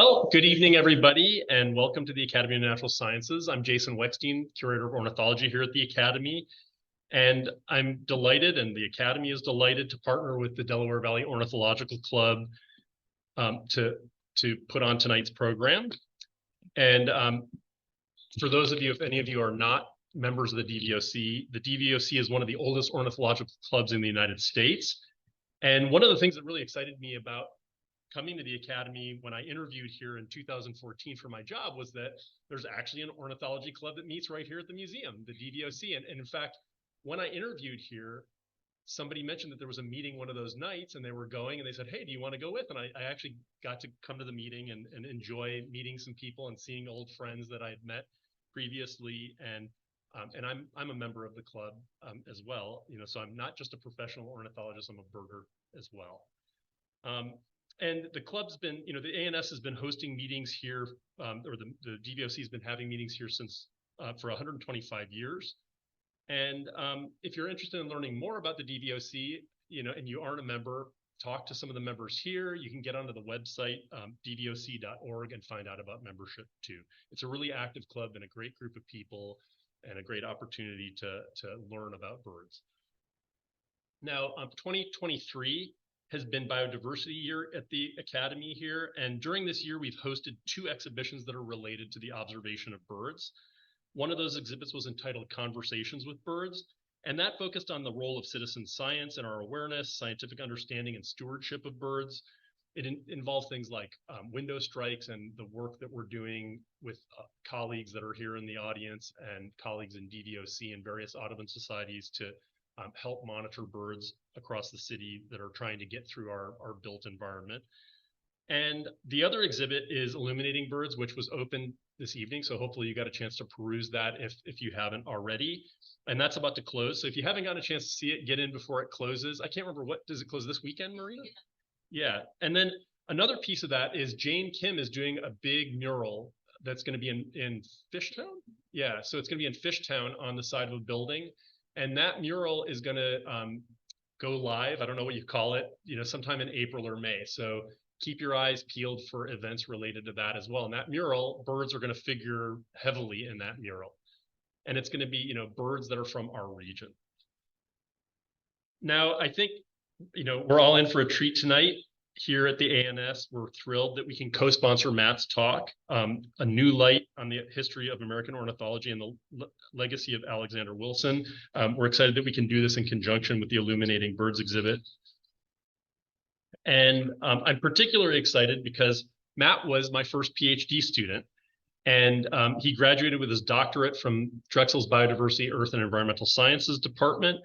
Well, good evening, everybody, and welcome to the Academy of Natural Sciences. I'm Jason Wexstein, Curator of Ornithology here at the Academy, and I'm delighted, and the Academy is delighted to partner with the Delaware Valley Ornithological Club to put on tonight's program. And for those of you, if any of you are not members of the DVOC is one of the oldest ornithological clubs in the United States. And one of the things that really excited me about coming to the Academy when I interviewed here in 2014 for my job was that there's actually an ornithology club that meets right here at the museum, the DVOC. And in fact, when I interviewed here, somebody mentioned that there was a meeting one of those nights and they were going and they said, hey, do you want to go with? And I actually got to come to the meeting and enjoy meeting some people and seeing old friends that I had met previously. And I'm a member of the club as well. So I'm not just a professional ornithologist, I'm a birder as well. And the club's been, the ANS has been hosting meetings here, or the DVOC has been having meetings here since for 125 years. And if you're interested in learning more about the DVOC, and you aren't a member, talk to some of the members here. You can get onto the website, dvoc.org, and find out about membership too. It's a really active club and a great group of people and a great opportunity to learn about birds. Now, 2023 has been biodiversity year at the Academy here. And during this year, we've hosted 2 exhibitions that are related to the observation of birds. One of those exhibits was entitled Conversations with Birds, and that focused on the role of citizen science in our awareness, scientific understanding, and stewardship of birds. It involves things like window strikes and the work that we're doing with colleagues that are here in the audience and colleagues in DVOC and various Audubon societies to help monitor birds across the city that are trying to get through our built environment. And the other exhibit is Illuminating Birds, which was open this evening. So hopefully you got a chance to peruse that if you haven't already. And that's about to close. So if you haven't gotten a chance to see it, get in before it closes. I can't remember, does it close this weekend, Maria? Yeah. And then another piece of that is Jane Kim is doing a big mural that's going to be in Fishtown. Yeah. So it's going to be in Fishtown on the side of a building. And that mural is going to go live. I don't know what you call it, sometime in April or May. So keep your eyes peeled for events related to that as well. And that mural, birds are going to figure heavily in that mural. And it's going to be, birds that are from our region. Now, I think, we're all in for a treat tonight. Here at the ANS, we're thrilled that we can co-sponsor Matt's talk, A New Light on the History of American Ornithology and the Legacy of Alexander Wilson. We're excited that we can do this in conjunction with the Illuminating Birds exhibit. And I'm particularly excited because Matt was my first PhD student, and he graduated with his doctorate from Drexel's Biodiversity, Earth, and Environmental Sciences Department,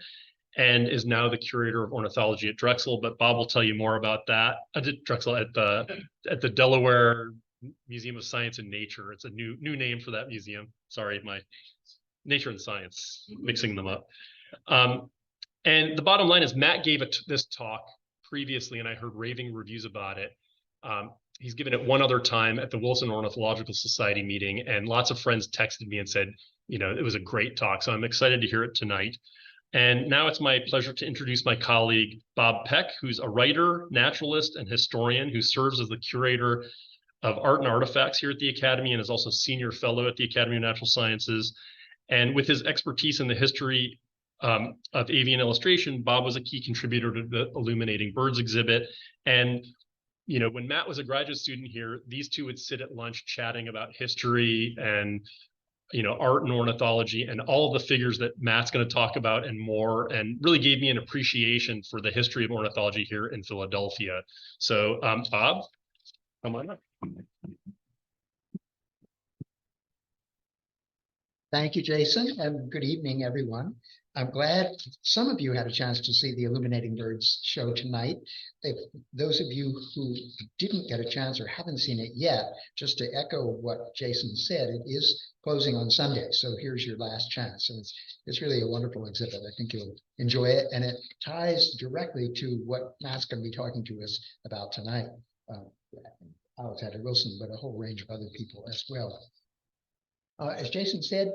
and is now the curator of ornithology at Drexel. But Bob will tell you more about that. At Drexel, at the Delaware Museum of Science and Nature. It's a new name for that museum. Sorry, my Nature and Science, mixing them up. And the bottom line is Matt gave this talk previously, and I heard raving reviews about it. He's given it one other time at the Wilson Ornithological Society meeting, and lots of friends texted me and said, it was a great talk. So I'm excited to hear it tonight. And now it's my pleasure to introduce my colleague, Bob Peck, who's a writer, naturalist, and historian who serves as the curator of art and artifacts here at the Academy and is also senior fellow at the Academy of Natural Sciences. And with his expertise in the history of avian illustration, Bob was a key contributor to the Illuminating Birds exhibit. And when Matt was a graduate student here, these two would sit at lunch chatting about history and art and ornithology and all of the figures that Matt's going to talk about and more, and really gave me an appreciation for the history of ornithology here in Philadelphia. So Bob, come on up. Thank you, Jason, and good evening, everyone. I'm glad some of you had a chance to see the Illuminating Birds show tonight. If those of you who didn't get a chance or haven't seen it yet, just to echo what Jason said, it is closing on Sunday. So here's your last chance. And it's really a wonderful exhibit. I think you'll enjoy it. And it ties directly to what Matt's going to be talking to us about tonight. Alexander Wilson, but a whole range of other people as well. As Jason said,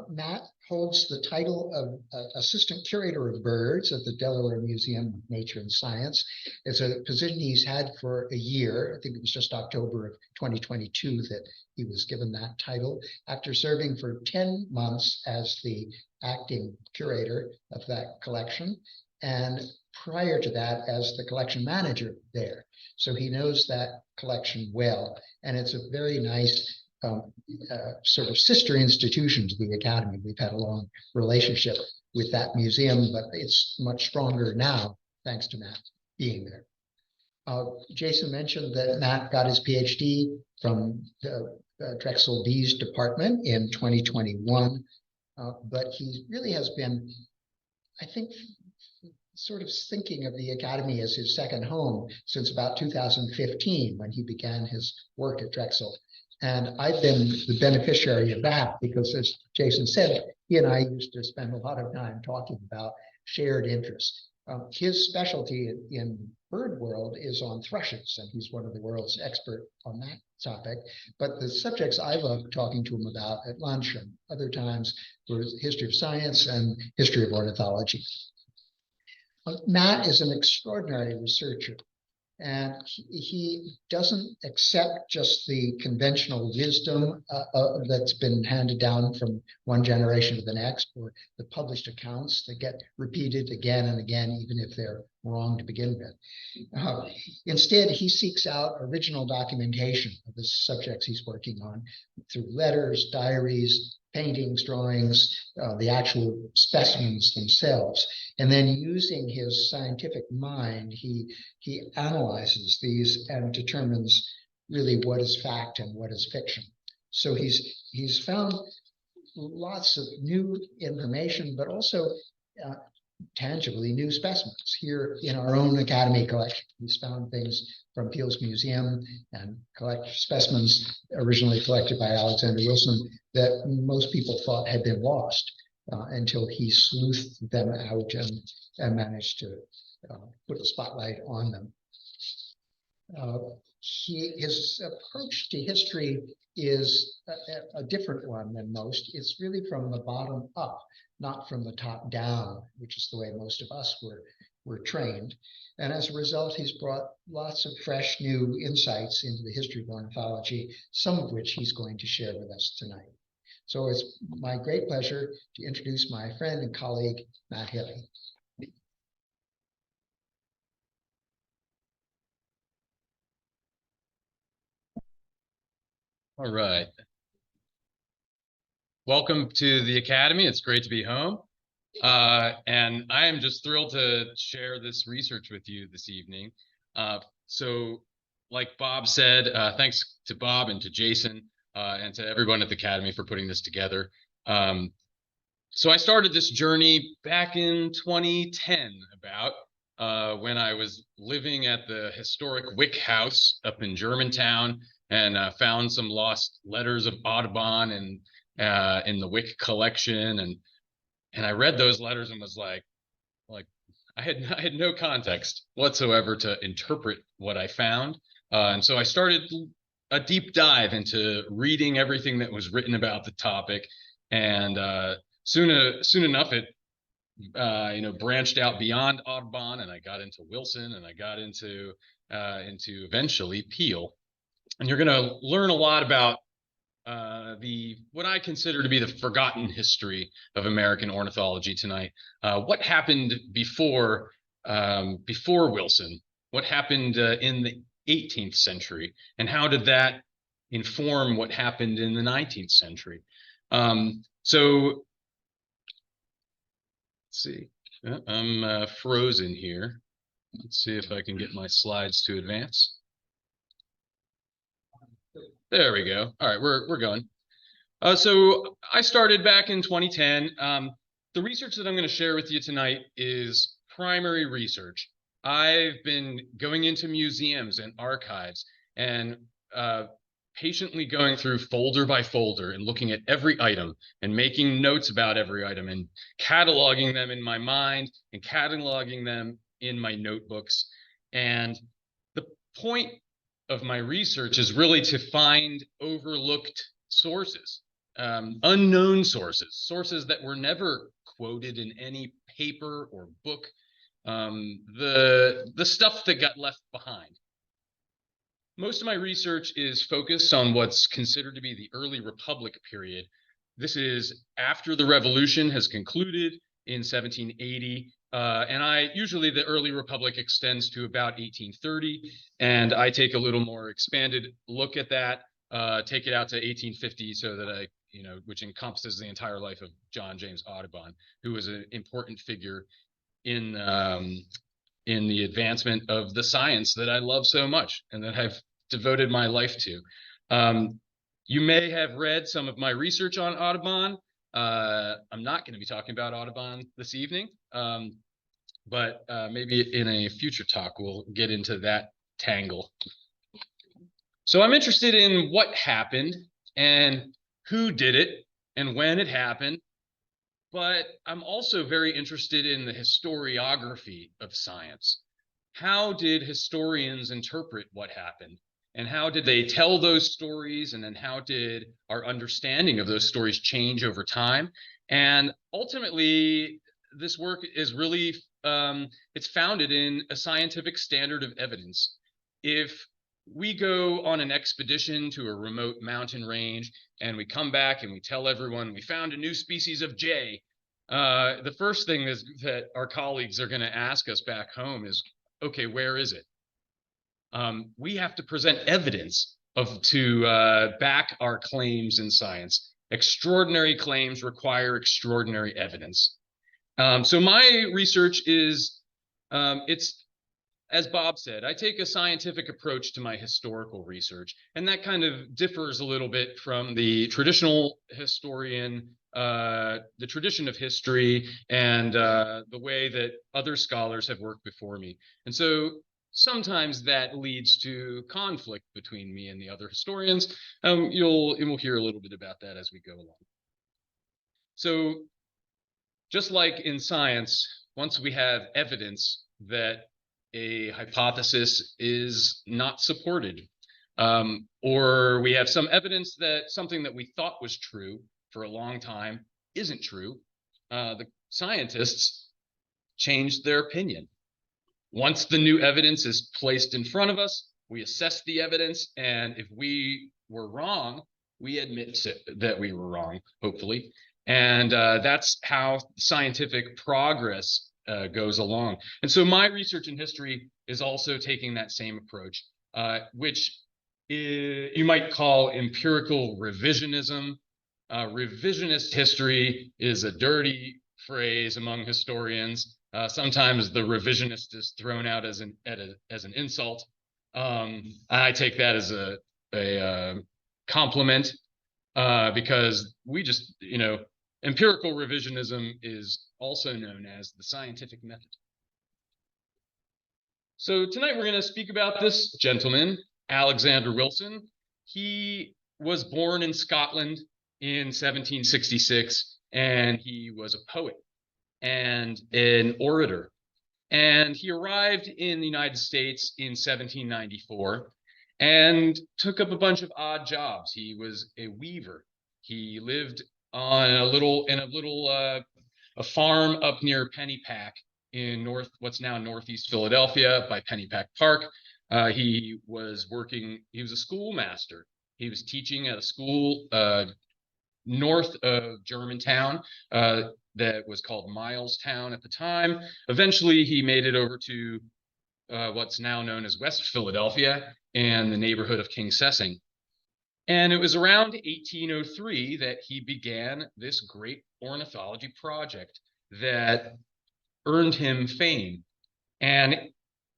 Matt holds the title of Assistant Curator of Birds at the Delaware Museum of Nature and Science. It's a position he's had for a year. I think it was just October of 2022 that he was given that title, after serving for 10 months as the acting curator of that collection, and prior to that as the collection manager there. So he knows that collection well, and it's a very nice sort of sister institution to the Academy. We've had a long relationship with that museum, but it's much stronger now, thanks to Matt being there. Jason mentioned that Matt got his PhD from the Drexel Bees department in 2021, but he really has been, I think, sort of thinking of the Academy as his second home since about 2015, when he began his work at Drexel. And I've been the beneficiary of that because, as Jason said, he and I used to spend a lot of time talking about shared interests. His specialty in bird world is on thrushes, and he's one of the world's expert on that topic. But the subjects I love talking to him about at lunch and other times were history of science and history of ornithology. Matt is an extraordinary researcher. And he doesn't accept just the conventional wisdom that's been handed down from one generation to the next, or the published accounts that get repeated again and again, even if they're wrong to begin with. Instead, he seeks out original documentation of the subjects he's working on through letters, diaries, paintings, drawings, the actual specimens themselves. And then using his scientific mind, he analyzes these and determines really what is fact and what is fiction. So he's found lots of new information, but also tangibly new specimens here in our own Academy collection. He's found things from Peale's museum and collect specimens originally collected by Alexander Wilson that most people thought had been lost until he sleuthed them out and managed to put a spotlight on them. His approach to history is a different one than most. It's really from the bottom up, not from the top down, which is the way most of us were trained. And as a result, he's brought lots of fresh new insights into the history of ornithology, some of which he's going to share with us tonight. So it's my great pleasure to introduce my friend and colleague, Matt Halley. All right. Welcome to the Academy. It's great to be home. And I am just thrilled to share this research with you this evening. So like Bob said, thanks to Bob and to Jason and to everyone at the Academy for putting this together. So I started this journey back in 2010 about when I was living at the historic Wick House up in Germantown, and found some lost letters of Audubon and in the Wick collection, and I read those letters and was like I had no context whatsoever to interpret what I found, and so I started a deep dive into reading everything that was written about the topic, and soon enough it branched out beyond Audubon, and I got into Wilson, and I got into eventually Peale. And you're going to learn a lot about what I consider to be the forgotten history of American ornithology tonight. What happened before Wilson? What happened in the 18th century? And how did that inform what happened in the 19th century? So let's see. I'm frozen here. Let's see if I can get my slides to advance. There we go. All right, we're going. So I started back in 2010. The research that I'm going to share with you tonight is primary research. I've been going into museums and archives and patiently going through folder by folder and looking at every item and making notes about every item and cataloging them in my mind and cataloging them in my notebooks. And the point of my research is really to find overlooked sources unknown sources, sources that were never quoted in any paper or book, the stuff that got left behind. Most of my research is focused on what's considered to be the early Republic period. This is after the Revolution has concluded in 1780. And usually the early Republic extends to about 1830. And I take a little more expanded look at that, take it out to 1850 so that which encompasses the entire life of John James Audubon, who was an important figure in the advancement of the science that I love so much and that I've devoted my life to. You may have read some of my research on Audubon. I'm not going to be talking about Audubon this evening, but maybe in a future talk we'll get into that tangle. So I'm interested in what happened and who did it and when it happened. But I'm also very interested in the historiography of science. How did historians interpret what happened? And how did they tell those stories? And then how did our understanding of those stories change over time? And ultimately, this work is really, it's founded in a scientific standard of evidence. If we go on an expedition to a remote mountain range and we come back and we tell everyone we found a new species of jay, the first thing is that our colleagues are going to ask us back home is, okay, where is it? We have to present evidence to back our claims in science. Extraordinary claims require extraordinary evidence. So my research is, it's, as Bob said, I take a scientific approach to my historical research, and that kind of differs a little bit from the traditional historian, the tradition of history, and the way that other scholars have worked before me. And so sometimes that leads to conflict between me and the other historians. We'll hear a little bit about that as we go along. So just like in science, once we have evidence that a hypothesis is not supported, or we have some evidence that something that we thought was true for a long time isn't true, the scientists change their opinion. Once the new evidence is placed in front of us, we assess the evidence, and if we were wrong, we admit that we were wrong, hopefully. And that's how scientific progress goes along. And so my research in history is also taking that same approach, which you might call empirical revisionism. Revisionist history is a dirty phrase among historians. Sometimes the revisionist is thrown out as an insult. I take that as a compliment, because we just, empirical revisionism is also known as the scientific method. So tonight we're going to speak about this gentleman, Alexander Wilson. He was born in Scotland in 1766, and he was a poet and an orator. And he arrived in the United States in 1794 and took up a bunch of odd jobs. He was a weaver. He lived on a farm up near Pennypack in what's now Northeast Philadelphia by Pennypack Park. He was a schoolmaster. He was teaching at a school north of Germantown that was called Milestown at the time. Eventually, he made it over to what's now known as West Philadelphia and the neighborhood of King Sessing. And it was around 1803 that he began this great ornithology project that earned him fame. And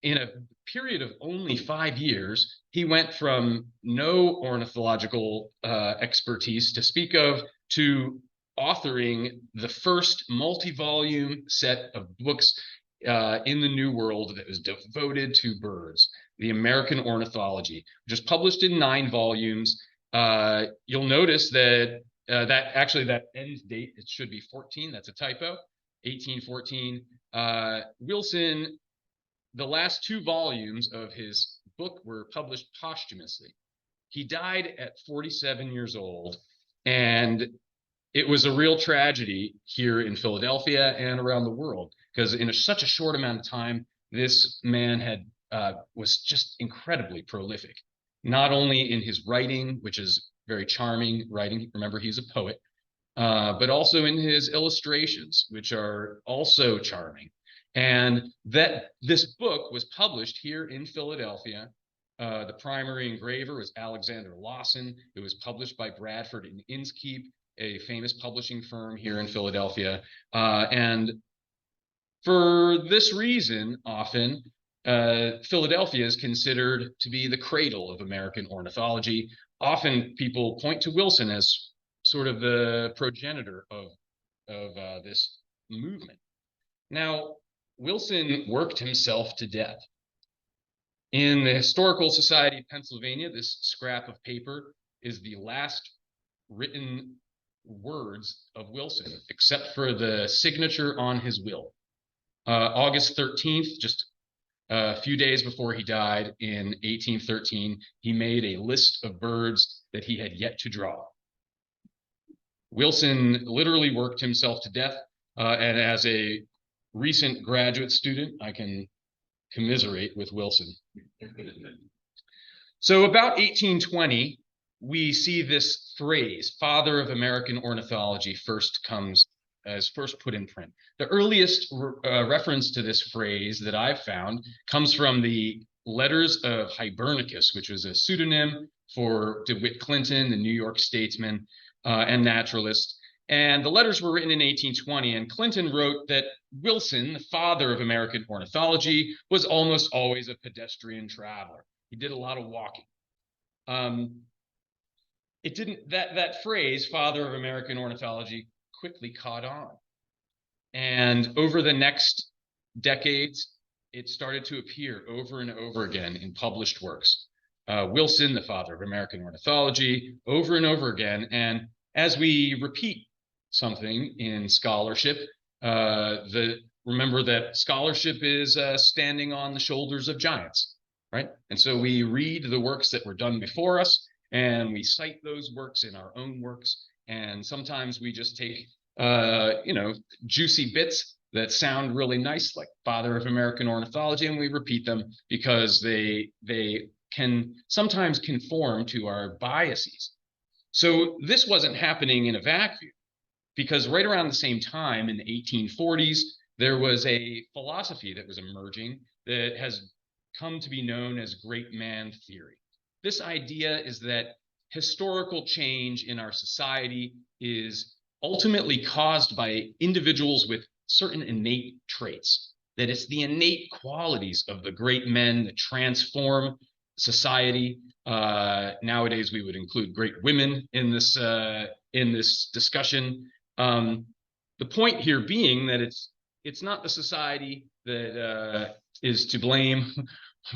in a period of only 5 years, he went from no ornithological expertise to speak of to authoring the first multi-volume set of books in the New World that was devoted to birds, the American Ornithology, which is published in 9 volumes. You'll notice that that end date, it should be 14, that's a typo, 1814. Wilson, the last 2 volumes of his book were published posthumously. He died at 47 years old, And it was a real tragedy here in Philadelphia and around the world, because in such a short amount of time, this man was just incredibly prolific, not only in his writing, which is very charming writing. Remember, he's a poet, but also in his illustrations, which are also charming. And that this book was published here in Philadelphia. The primary engraver was Alexander Lawson. It was published by Bradford and Inskeep, a famous publishing firm here in Philadelphia. And for this reason, often, Philadelphia is considered to be the cradle of American ornithology. Often people point to Wilson as sort of the progenitor of this movement. Now, Wilson worked himself to death. In the Historical Society of Pennsylvania, this scrap of paper is the last written words of Wilson, except for the signature on his will. August 13th, just a few days before he died in 1813, he made a list of birds that he had yet to draw. Wilson literally worked himself to death, and as a recent graduate student, I can commiserate with Wilson. So about 1820, we see this phrase, father of American ornithology, first put in print. The earliest reference to this phrase that I've found comes from the letters of Hibernicus, which was a pseudonym for DeWitt Clinton, the New York statesman and naturalist. And the letters were written in 1820, and Clinton wrote that Wilson, the father of American ornithology, was almost always a pedestrian traveler. He did a lot of walking. That phrase, father of American ornithology, quickly caught on. And over the next decades, it started to appear over and over again in published works. Wilson, the father of American ornithology, over and over again. And as we repeat something in scholarship, remember that scholarship is standing on the shoulders of giants, right? And so we read the works that were done before us, and we cite those works in our own works. And sometimes we just take, juicy bits that sound really nice, like father of American ornithology, and we repeat them because they can sometimes conform to our biases. So this wasn't happening in a vacuum, because right around the same time in the 1840s, there was a philosophy that was emerging that has come to be known as great man theory. This idea is that historical change in our society is ultimately caused by individuals with certain innate traits, that it's the innate qualities of the great men that transform society. Nowadays, we would include great women in this discussion. The point here being that it's not the society that is to blame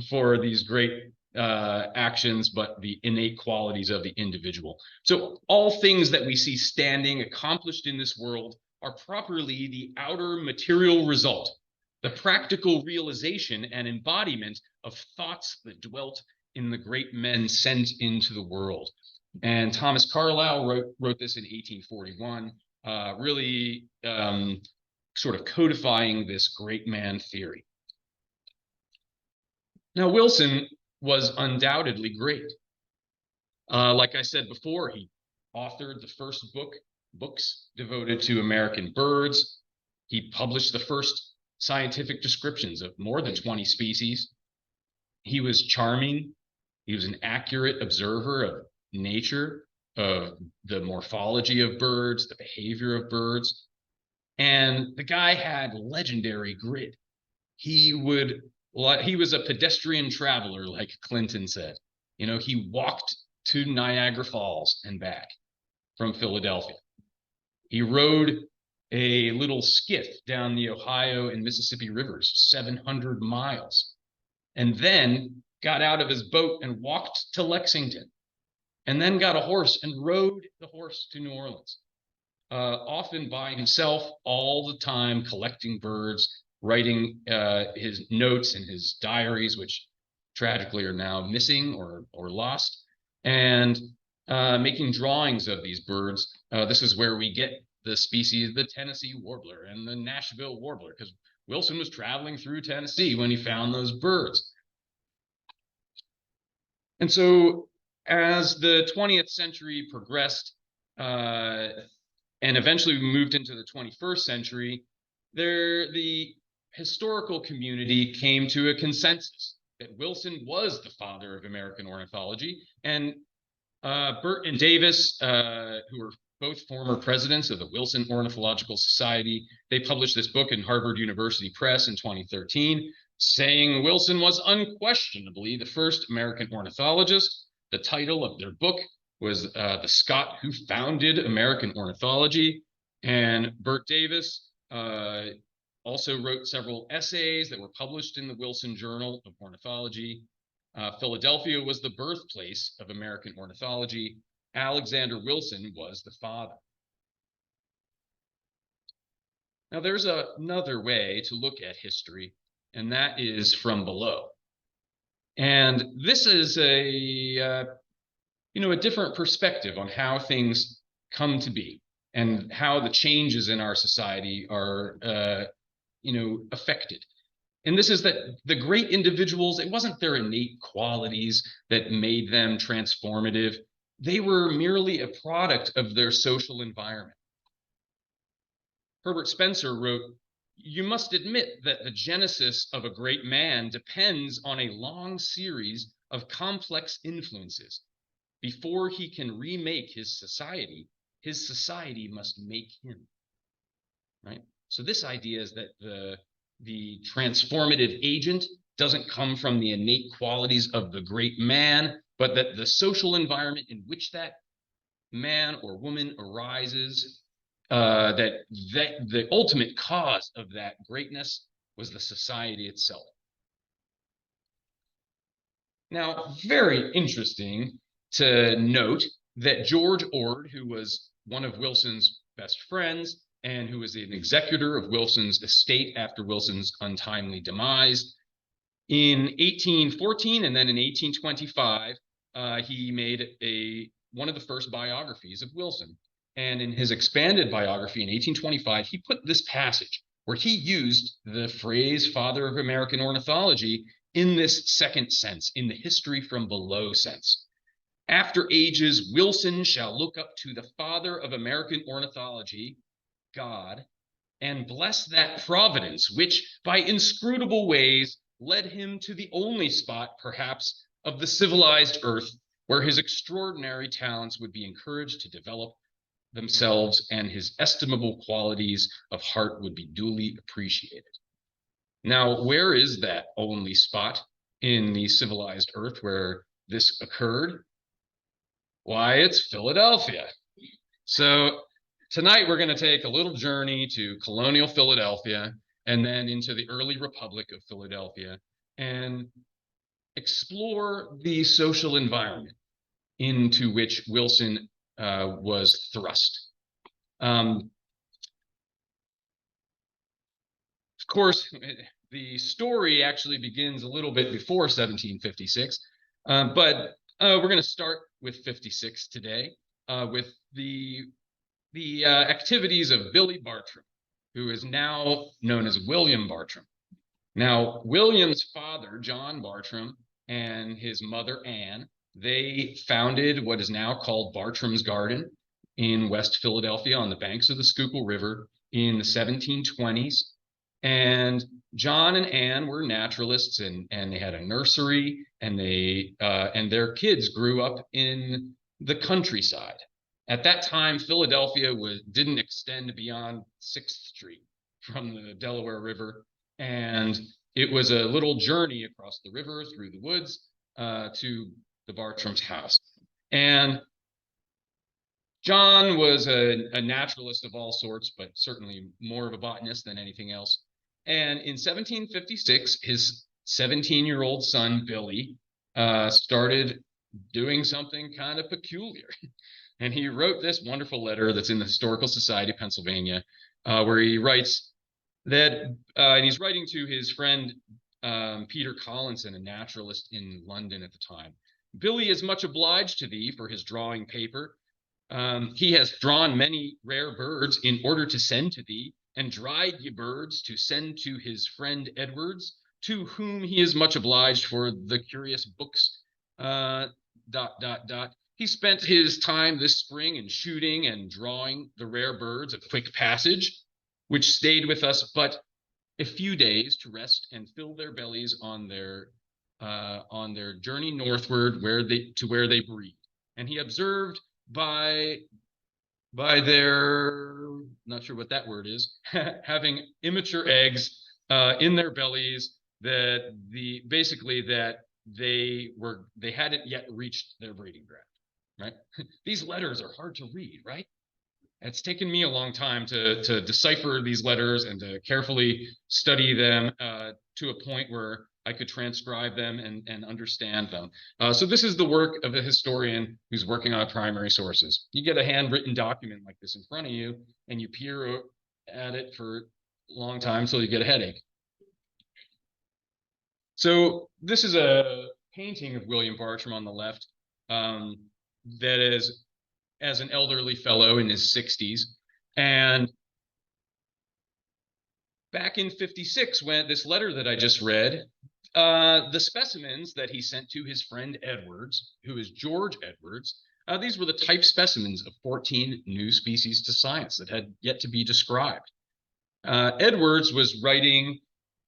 for these great actions, but the innate qualities of the individual. So all things that we see standing accomplished in this world are properly the outer material result, the practical realization and embodiment of thoughts that dwelt in the great men sent into the world. And Thomas Carlyle wrote this in 1841, really sort of codifying this great man theory. Now, Wilson was undoubtedly great. Like I said before, he authored the first books devoted to American birds. He published the first scientific descriptions of more than 20 species. He was charming. He was an accurate observer of nature, of the morphology of birds, the behavior of birds. And the guy had legendary grit. He was a pedestrian traveler, like Clinton said. He walked to Niagara Falls and back from Philadelphia. He rode a little skiff down the Ohio and Mississippi rivers, 700 miles, and then got out of his boat and walked to Lexington, and then got a horse and rode the horse to New Orleans, often by himself, all the time, collecting birds, writing his notes and his diaries, which tragically are now missing or lost. And making drawings of these birds. This is where we get the species, the Tennessee warbler and the Nashville warbler, because Willson was traveling through Tennessee when he found those birds. And so as the 20th century progressed, and eventually we moved into the 21st century, the historical community came to a consensus that Willson was the father of American ornithology. And Burt and Davis, who were both former presidents of the Wilson Ornithological Society, they published this book in Harvard University Press in 2013, saying Willson was unquestionably the first American ornithologist. The title of their book was The Scot Who Founded American Ornithology. And Burt Davis also wrote several essays that were published in the Wilson Journal of Ornithology. Philadelphia was the birthplace of American ornithology. Alexander Wilson was the father. Now, there's another way to look at history, and that is from below. And this is a different perspective on how things come to be and how the changes in our society are, affected. And this is that the great individuals, it wasn't their innate qualities that made them transformative. They were merely a product of their social environment. Herbert Spencer wrote, "You must admit that the genesis of a great man depends on a long series of complex influences. Before he can remake his society must make him." Right? So this idea is that the transformative agent doesn't come from the innate qualities of the great man, but that the social environment in which that man or woman arises, that the ultimate cause of that greatness was the society itself. Now, very interesting to note that George Ord, who was one of Wilson's best friends and who was an executor of Wilson's estate after Wilson's untimely demise, in 1814 and then in 1825, he made one of the first biographies of Wilson. And in his expanded biography in 1825, he put this passage where he used the phrase "father of American ornithology" in this second sense, in the history from below sense. "After ages, Wilson shall look up to the father of American ornithology, God, and bless that providence which, by inscrutable ways, led him to the only spot, perhaps, of the civilized earth where his extraordinary talents would be encouraged to develop themselves and his estimable qualities of heart would be duly appreciated." Now, where is that only spot in the civilized earth where this occurred? Why, it's Philadelphia. So tonight we're going to take a little journey to colonial Philadelphia and then into the early Republic of Philadelphia and explore the social environment into which Wilson was thrust. Of course, the story actually begins a little bit before 1756, but we're going to start with 56 today, with the activities of Billy Bartram, who is now known as William Bartram. Now, William's father, John Bartram, and his mother, Anne, they founded what is now called Bartram's Garden in West Philadelphia on the banks of the Schuylkill River in the 1720s. And John and Anne were naturalists, and they had a nursery, and their kids grew up in the countryside. At that time, Philadelphia didn't extend beyond 6th Street from the Delaware River, and it was a little journey across the river through the woods to the Bartram's house. And John was a naturalist of all sorts, but certainly more of a botanist than anything else. And in 1756, his 17-year-old son, Billy, started doing something kind of peculiar. And he wrote this wonderful letter that's in the Historical Society of Pennsylvania, where he writes that, and he's writing to his friend, Peter Collinson, a naturalist in London at the time. Billy is much obliged to thee for his drawing paper. He has drawn many rare birds in order to send to thee, and dried ye birds to send to his friend Edwards, to whom he is much obliged for the curious books. He spent his time this spring in shooting and drawing the rare birds of quick passage, which stayed with us but a few days to rest and fill their bellies on their journey northward, where they breed. And he observed by their, not sure what that word is, having immature eggs in their bellies, that they hadn't yet reached their breeding ground, right? These letters are hard to read, right? It's taken me a long time to decipher these letters and to carefully study them to a point where I could transcribe them and understand them. So this is the work of a historian who's working on primary sources. You get a handwritten document like this in front of you, and you peer at it for a long time till you get a headache. So this is a painting of William Bartram on the left, that is as an elderly fellow in his 60s. And back in 56, when this letter that I just read, the specimens that he sent to his friend Edwards, who is George Edwards, these were the type specimens of 14 new species to science that had yet to be described. Edwards was writing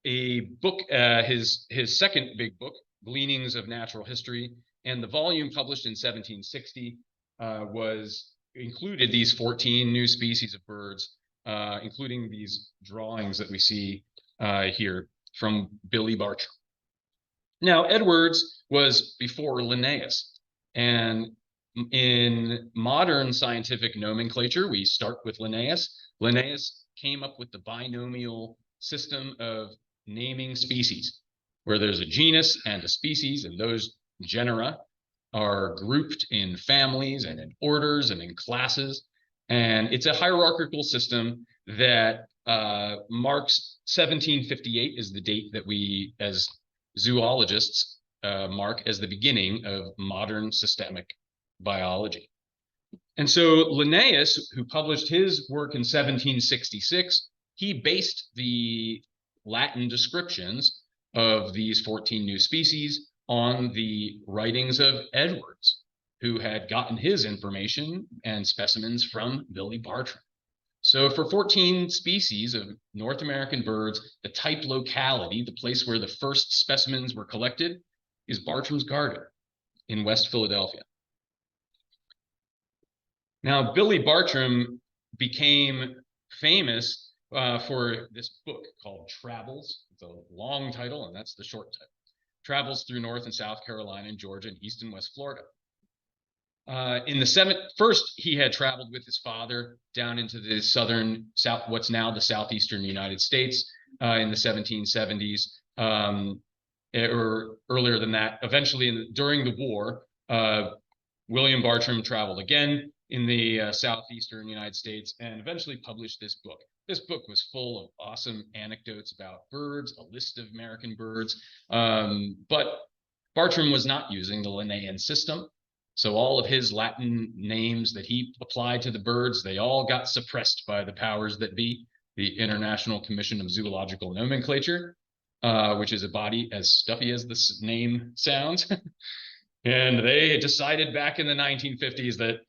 a book, his second big book, Gleanings of Natural History, and the volume published in 1760 included these 14 new species of birds, including these drawings that we see here from Billy Bartram. Now, Edwards was before Linnaeus, and in modern scientific nomenclature, we start with Linnaeus. Linnaeus came up with the binomial system of naming species, where there's a genus and a species, and those genera are grouped in families and in orders and in classes. And it's a hierarchical system that marks 1758 is the date that we, as zoologists, mark as the beginning of modern systemic biology. And so Linnaeus, who published his work in 1766, he based the Latin descriptions of these 14 new species on the writings of Edwards, who had gotten his information and specimens from Billy Bartram. So for 14 species of North American birds, the type locality, the place where the first specimens were collected, is Bartram's Garden in West Philadelphia. Now, Billy Bartram became famous for this book called Travels. It's a long title, and that's the short title. Travels through North and South Carolina and Georgia and East and West Florida. First, he had traveled with his father down into the what's now the southeastern United States in the 1770s, or earlier than that. Eventually, during the war, William Bartram traveled again in the southeastern United States and eventually published this book. This book was full of awesome anecdotes about birds, a list of American birds, but Bartram was not using the Linnaean system. So all of his Latin names that he applied to the birds, they all got suppressed by the powers that be, the International Commission of Zoological Nomenclature, which is a body as stuffy as this name sounds. And they decided back in the 1950s that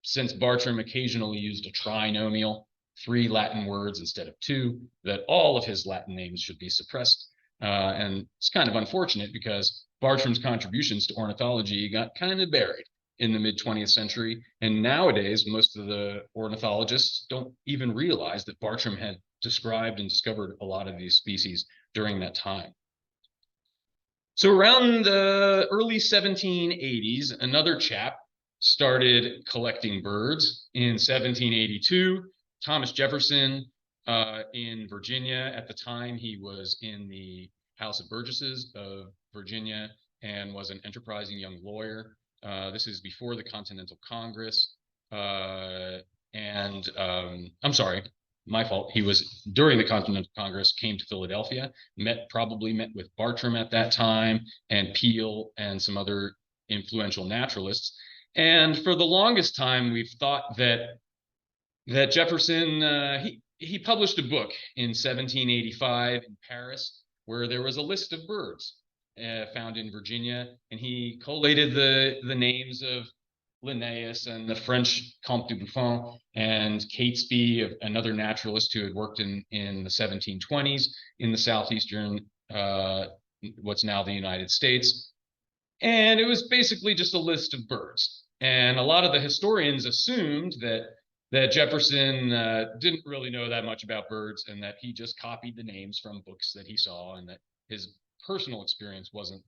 since Bartram occasionally used a trinomial, 3 Latin words instead of 2, that all of his Latin names should be suppressed. And it's kind of unfortunate because Bartram's contributions to ornithology got kind of buried in the mid-20th century. And nowadays, most of the ornithologists don't even realize that Bartram had described and discovered a lot of these species during that time. So around the early 1780s, another chap started collecting birds. In 1782, Thomas Jefferson in Virginia. At the time, he was in the House of Burgesses of Virginia and was an enterprising young lawyer. This is before the Continental Congress. I'm sorry, my fault. He was during the Continental Congress, came to Philadelphia, probably met with Bartram at that time, and Peale and some other influential naturalists. And for the longest time, we've thought that Jefferson, he published a book in 1785 in Paris where there was a list of birds found in Virginia, and he collated the names of Linnaeus and the French Comte de Buffon and Catesby, another naturalist who had worked in the 1720s in the southeastern, what's now the United States. And it was basically just a list of birds. And a lot of the historians assumed that Jefferson didn't really know that much about birds, and that he just copied the names from books that he saw, and that his personal experience wasn't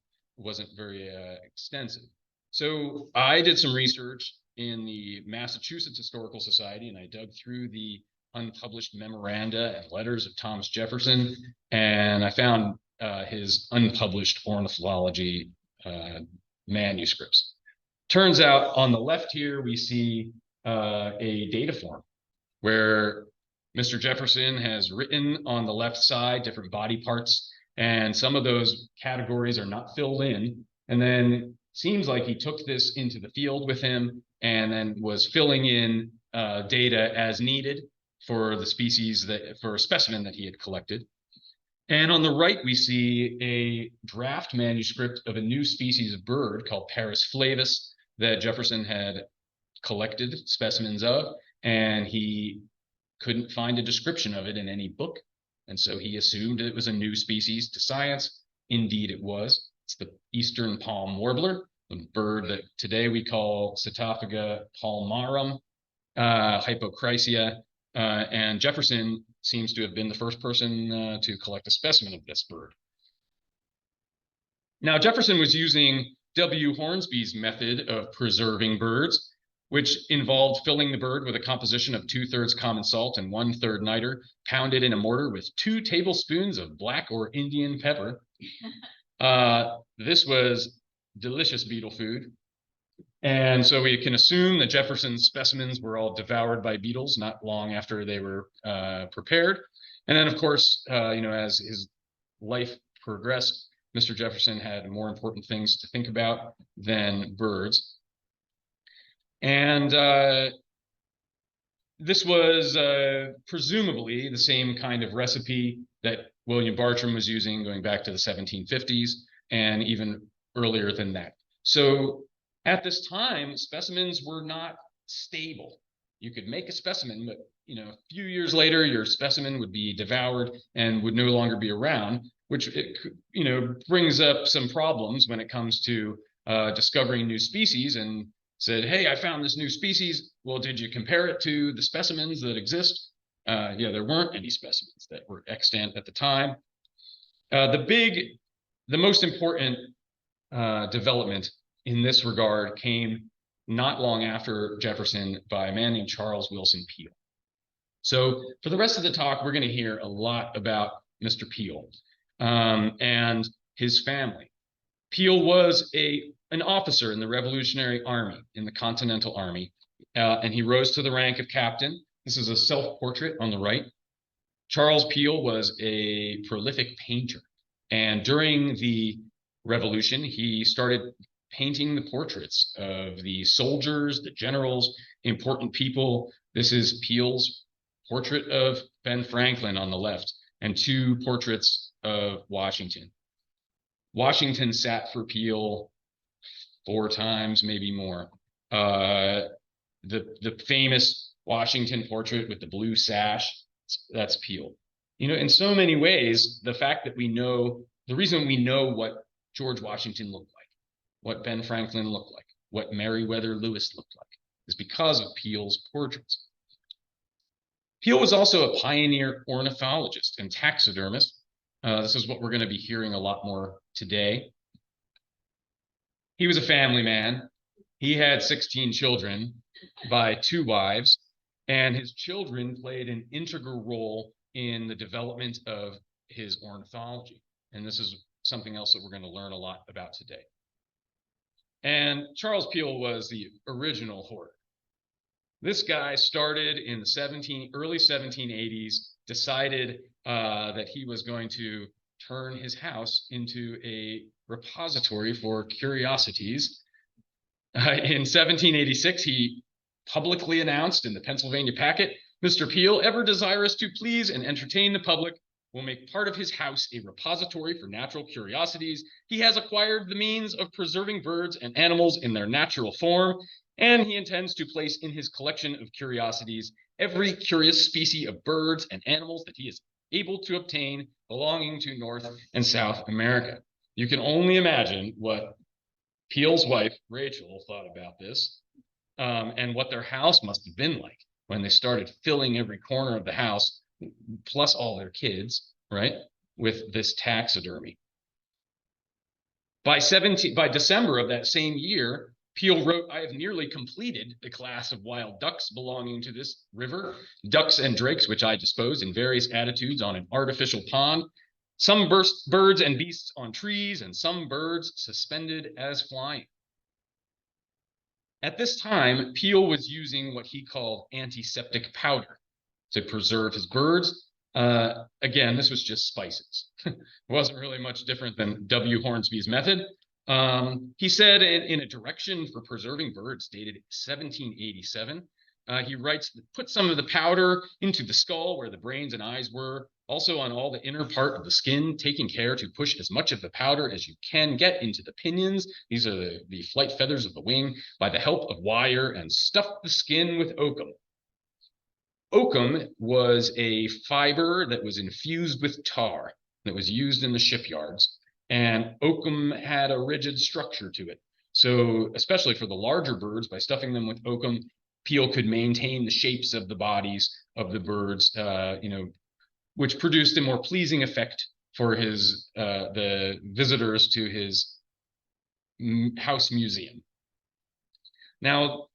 very extensive. So I did some research in the Massachusetts Historical Society, and I dug through the unpublished memoranda and letters of Thomas Jefferson, and I found his unpublished ornithology manuscripts. Turns out on the left here, we see a data form where Mr. Jefferson has written on the left side different body parts, and some of those categories are not filled in. And then seems like he took this into the field with him and then was filling in data as needed for the species for a specimen that he had collected. And on the right, we see a draft manuscript of a new species of bird called Paris flavus that Jefferson had collected specimens of, and he couldn't find a description of it in any book. And so he assumed it was a new species to science. Indeed, it was. It's the eastern palm warbler, the bird that today we call Psittophaga palmarum, hypochrysia. And Jefferson seems to have been the first person to collect a specimen of this bird. Now, Jefferson was using W. Hornsby's method of preserving birds, which involved filling the bird with a composition of 2/3 common salt and 1/3 niter, pounded in a mortar with 2 tablespoons of black or Indian pepper. This was delicious beetle food. And so we can assume that Jefferson's specimens were all devoured by beetles not long after they were prepared. And then, of course, as his life progressed, Mr. Jefferson had more important things to think about than birds. And this was presumably the same kind of recipe that William Bartram was using going back to the 1750s and even earlier than that. So at this time, specimens were not stable. You could make a specimen, but a few years later, your specimen would be devoured and would no longer be around, which brings up some problems when it comes to discovering new species. And said, hey, I found this new species. Well, did you compare it to the specimens that exist? Yeah, there weren't any specimens that were extant at the time. The most important development in this regard came not long after Jefferson by a man named Charles Willson Peale. So for the rest of the talk, we're going to hear a lot about Mr. Peale and his family. Peale was an officer in the Revolutionary Army, in the Continental Army, and he rose to the rank of captain. This is a self-portrait on the right. Charles Peale was a prolific painter, and during the Revolution, he started painting the portraits of the soldiers, the generals, important people. This is Peale's portrait of Ben Franklin on the left, and 2 portraits of Washington. Washington sat for Peale 4 times, maybe more. The famous Washington portrait with the blue sash, that's Peale. In so many ways, the reason we know what George Washington looked like, what Ben Franklin looked like, what Meriwether Lewis looked like, is because of Peale's portraits. Peale was also a pioneer ornithologist and taxidermist. This is what we're going to be hearing a lot more today. He was a family man. He had 16 children by 2 wives, and his children played an integral role in the development of his ornithology. And this is something else that we're going to learn a lot about today. And Charles Peale was the original hoarder. This guy started in the early 1780s, decided that he was going to turn his house into a repository for curiosities. In 1786, he publicly announced in the Pennsylvania Packet, Mr. Peale, ever desirous to please and entertain the public, will make part of his house a repository for natural curiosities. He has acquired the means of preserving birds and animals in their natural form, and he intends to place in his collection of curiosities every curious species of birds and animals that he is able to obtain belonging to North and South America. You can only imagine what Peale's wife, Rachel, thought about this, and what their house must have been like when they started filling every corner of the house, plus all their kids, right, with this taxidermy. By December of that same year, Peale wrote, I have nearly completed the class of wild ducks belonging to this river, ducks and drakes, which I dispose in various attitudes on an artificial pond, some birds and beasts on trees, and some birds suspended as flying. At this time, Peale was using what he called antiseptic powder to preserve his birds. Again, this was just spices. It wasn't really much different than W. Hornsby's method. He said in a direction for preserving birds dated 1787, he writes, put some of the powder into the skull where the brains and eyes were, also on all the inner part of the skin, taking care to push as much of the powder as you can get into the pinions. These are the flight feathers of the wing by the help of wire, and stuff the skin with oakum. Oakum was a fiber that was infused with tar that was used in the shipyards, and oakum had a rigid structure to it. So especially for the larger birds, by stuffing them with oakum, Peale could maintain the shapes of the bodies of the birds, which produced a more pleasing effect for his the visitors to his house museum. Now,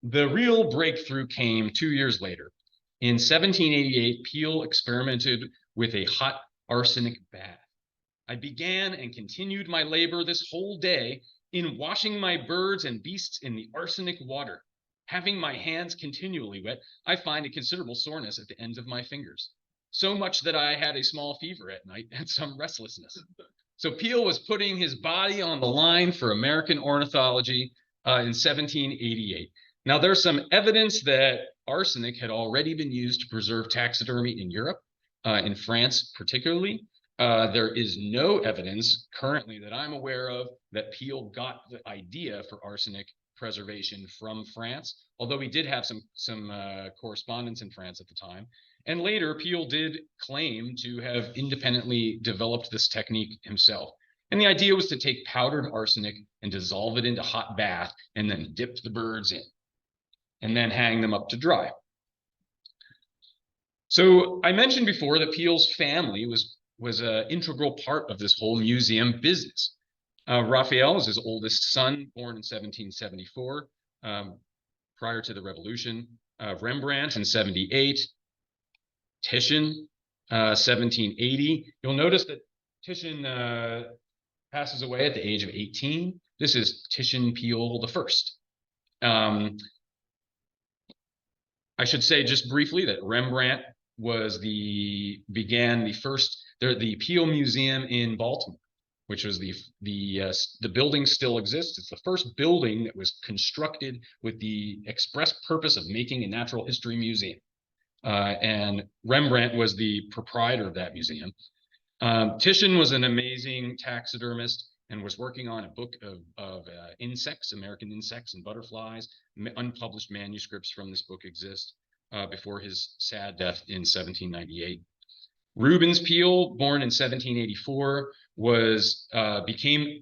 the real breakthrough came 2 years later. In 1788, Peale experimented with a hot arsenic bath. I began and continued my labor this whole day in washing my birds and beasts in the arsenic water. Having my hands continually wet, I find a considerable soreness at the ends of my fingers, so much that I had a small fever at night and some restlessness. So Peale was putting his body on the line for American Ornithology in 1788. Now, there's some evidence that arsenic had already been used to preserve taxidermy in Europe, in France particularly. There is no evidence currently that I'm aware of that Peale got the idea for arsenic preservation from France, although he did have some correspondence in France at the time. And later, Peale did claim to have independently developed this technique himself. And the idea was to take powdered arsenic and dissolve it into hot bath and then dip the birds in and then hang them up to dry. So I mentioned before that Peale's family was an integral part of this whole museum business. Raphael is his oldest son, born in 1774, prior to the Revolution. Rembrandt in 78. Titian, 1780. You'll notice that Titian passes away at the age of 18. This is Titian Peale the First. I should say just briefly that Rembrandt began the first, the Peale Museum in Baltimore, which was the building still exists. It's the first building that was constructed with the express purpose of making a natural history museum. And Rembrandt was the proprietor of that museum. Titian was an amazing taxidermist and was working on a book of insects, American insects and butterflies. Unpublished manuscripts from this book exist before his sad death in 1798. Rubens Peale, born in 1784,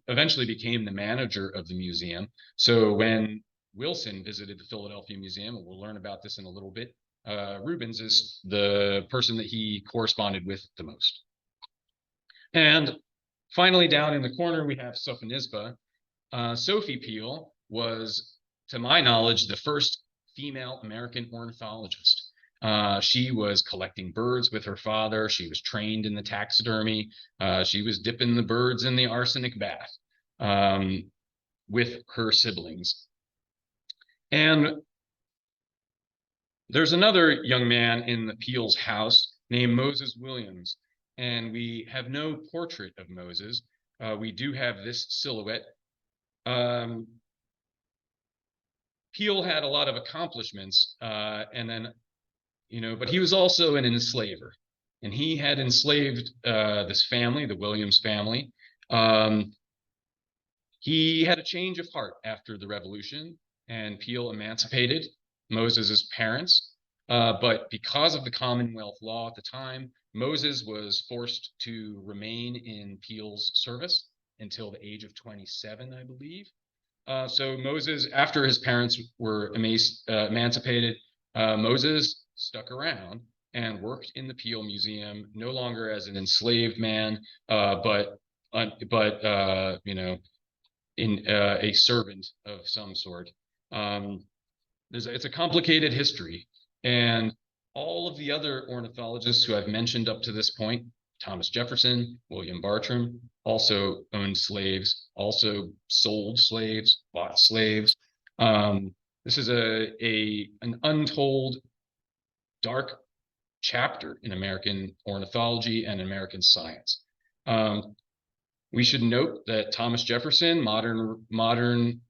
eventually became the manager of the museum. So when Wilson visited the Philadelphia Museum, and we'll learn about this in a little bit, Rubens is the person that he corresponded with the most. And finally, down in the corner, we have Sophonisba. Sophie Peale was, to my knowledge, the first female American ornithologist. She was collecting birds with her father. She was trained in the taxidermy. She was dipping the birds in the arsenic bath with her siblings. And there's another young man in the Peale's house named Moses Williams, and we have no portrait of Moses. We do have this silhouette. Peale had a lot of accomplishments, and then, but he was also an enslaver, and he had enslaved this family, the Williams family. He had a change of heart after the Revolution, and Peale emancipated Moses's parents. But because of the Commonwealth law at the time, Moses was forced to remain in Peale's service until the age of 27, I believe. So Moses, after his parents were emancipated, Moses stuck around and worked in the Peale Museum, no longer as an enslaved man, but in a servant of some sort. It's a complicated history, and all of the other ornithologists who I've mentioned up to this point, Thomas Jefferson, William Bartram, also owned slaves, also sold slaves, bought slaves. This is an untold dark chapter in American ornithology and American science. We should note that Thomas Jefferson, modern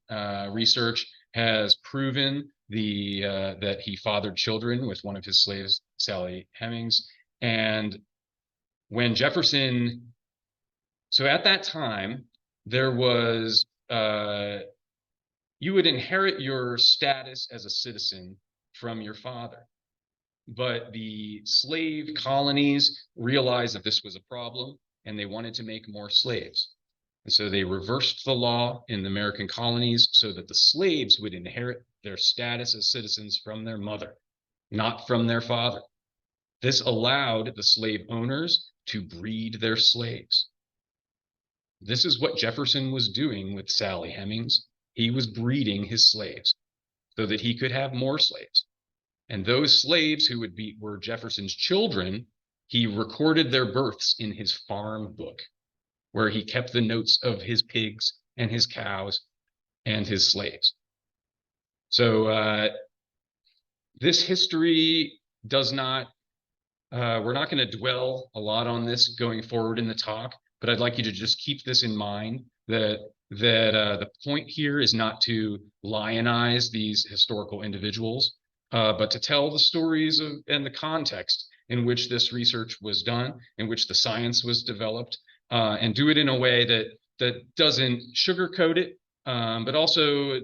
research has proven that he fathered children with one of his slaves, Sally Hemings. And when Jefferson, so at that time, there was, you would inherit your status as a citizen from your father. But the slave colonies realized that this was a problem, and they wanted to make more slaves. And so they reversed the law in the American colonies so that the slaves would inherit their status as citizens from their mother, not from their father. This allowed the slave owners to breed their slaves. This is what Jefferson was doing with Sally Hemings. He was breeding his slaves so that he could have more slaves. And those slaves who were Jefferson's children, he recorded their births in his farm book, where he kept the notes of his pigs and his cows and his slaves. So this history does not, we're not going to dwell a lot on this going forward in the talk, but I'd like you to just keep this in mind, that the point here is not to lionize these historical individuals, but to tell the stories and the context in which this research was done, in which the science was developed, and do it in a way that doesn't sugarcoat it, but also,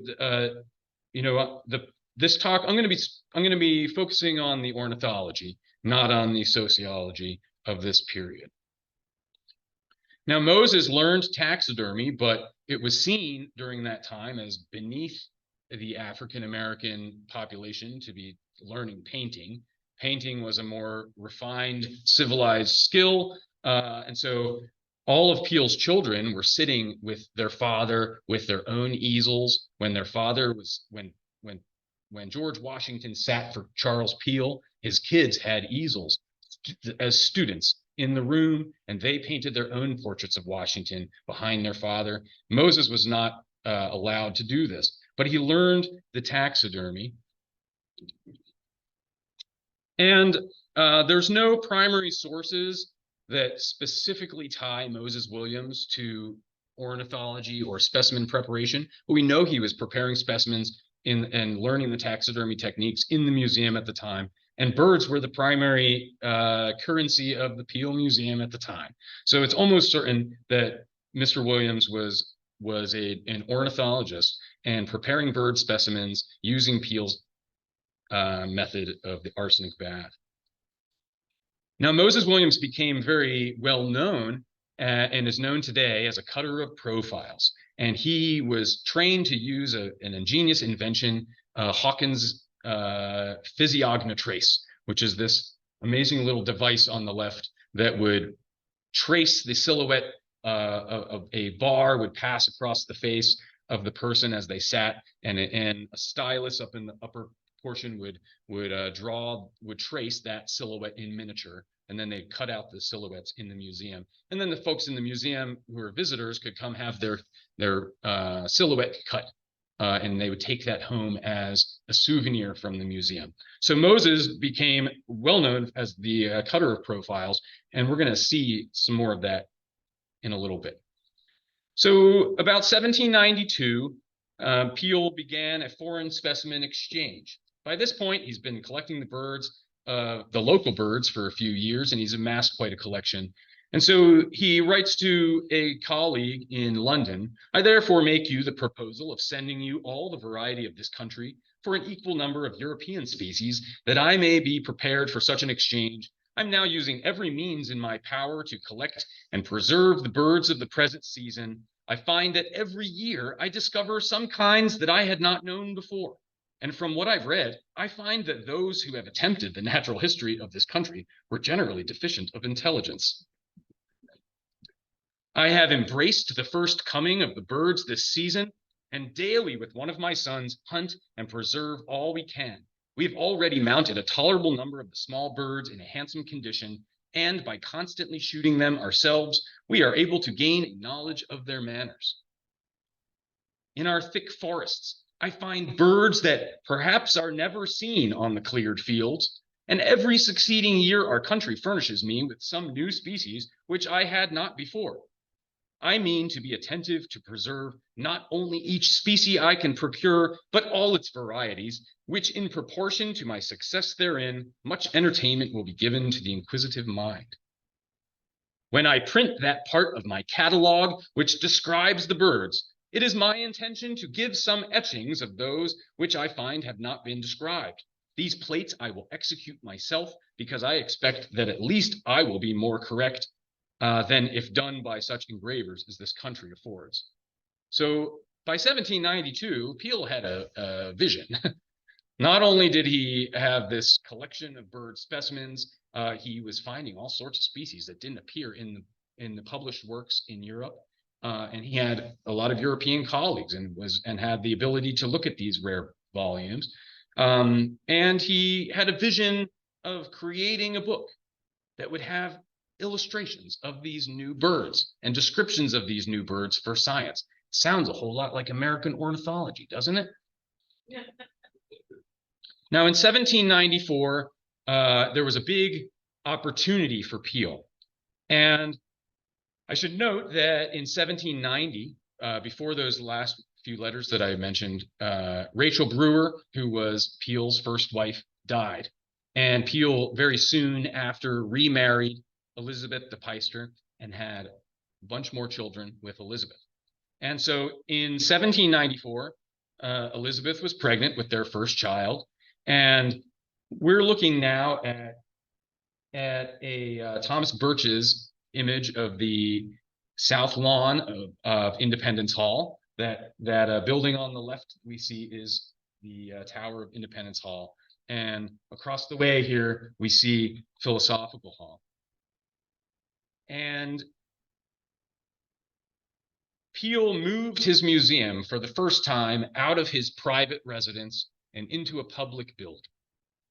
this talk, I'm going to be focusing on the ornithology, not on the sociology of this period. Now, Moses learned taxidermy, but it was seen during that time as beneath the African-American population to be learning painting. Painting was a more refined, civilized skill. And so all of Peale's children were sitting with their father with their own easels. When their father was, when George Washington sat for Charles Peale, his kids had easels as students in the room, and they painted their own portraits of Washington behind their father. Moses was not allowed to do this, but he learned the taxidermy. And there's no primary sources that specifically tie Moses Williams to ornithology or specimen preparation, but we know he was preparing specimens and learning the taxidermy techniques in the museum at the time. And birds were the primary currency of the Peale Museum at the time. So it's almost certain that Mr. Williams was an ornithologist and preparing bird specimens using Peale's method of the arsenic bath. Now, Moses Williams became very well known and is known today as a cutter of profiles. And he was trained to use an ingenious invention, Hawkins' physiognotrace, which is this amazing little device on the left that would trace the silhouette of a bar would pass across the face of the person as they sat, and a stylus up in the upper portion would trace that silhouette in miniature, and then they'd cut out the silhouettes in the museum. And then the folks in the museum who were visitors could come have their silhouette cut, and they would take that home as a souvenir from the museum. So Moses became well known as the cutter of profiles, and we're going to see some more of that in a little bit. So about 1792, Peale began a foreign specimen exchange. By this point, he's been collecting the birds, the local birds, for a few years, and he's amassed quite a collection. And so he writes to a colleague in London, "I therefore make you the proposal of sending you all the variety of this country for an equal number of European species, that I may be prepared for such an exchange. I'm now using every means in my power to collect and preserve the birds of the present season. I find that every year I discover some kinds that I had not known before. And from what I've read, I find that those who have attempted the natural history of this country were generally deficient of intelligence. I have embraced the first coming of the birds this season, and daily with one of my sons hunt and preserve all we can. We have already mounted a tolerable number of the small birds in a handsome condition, and by constantly shooting them ourselves, we are able to gain a knowledge of their manners. In our thick forests, I find birds that perhaps are never seen on the cleared fields, and every succeeding year our country furnishes me with some new species which I had not before. I mean to be attentive to preserve not only each species I can procure, but all its varieties, which in proportion to my success therein, much entertainment will be given to the inquisitive mind. When I print that part of my catalog which describes the birds, it is my intention to give some etchings of those which I find have not been described. These plates I will execute myself, because I expect that at least I will be more correct than if done by such engravers as this country affords." So by 1792, Peale had a vision. Not only did he have this collection of bird specimens, he was finding all sorts of species that didn't appear in the published works in Europe. And he had a lot of European colleagues and had the ability to look at these rare volumes. And he had a vision of creating a book that would have illustrations of these new birds and descriptions of these new birds for science. Sounds a whole lot like American Ornithology, doesn't it? Now, in 1794, there was a big opportunity for Peale. And I should note that in 1790, before those last few letters that I mentioned, Rachel Brewer, who was Peale's first wife, died. And Peale very soon after remarried Elizabeth de Peyster and had a bunch more children with Elizabeth. And so in 1794, Elizabeth was pregnant with their first child. And we're looking now at a Thomas Birch's image of the south lawn of Independence Hall. That building on the left we see is the Tower of Independence Hall. And across the way here, we see Philosophical Hall. And Peale moved his museum for the first time out of his private residence and into a public building.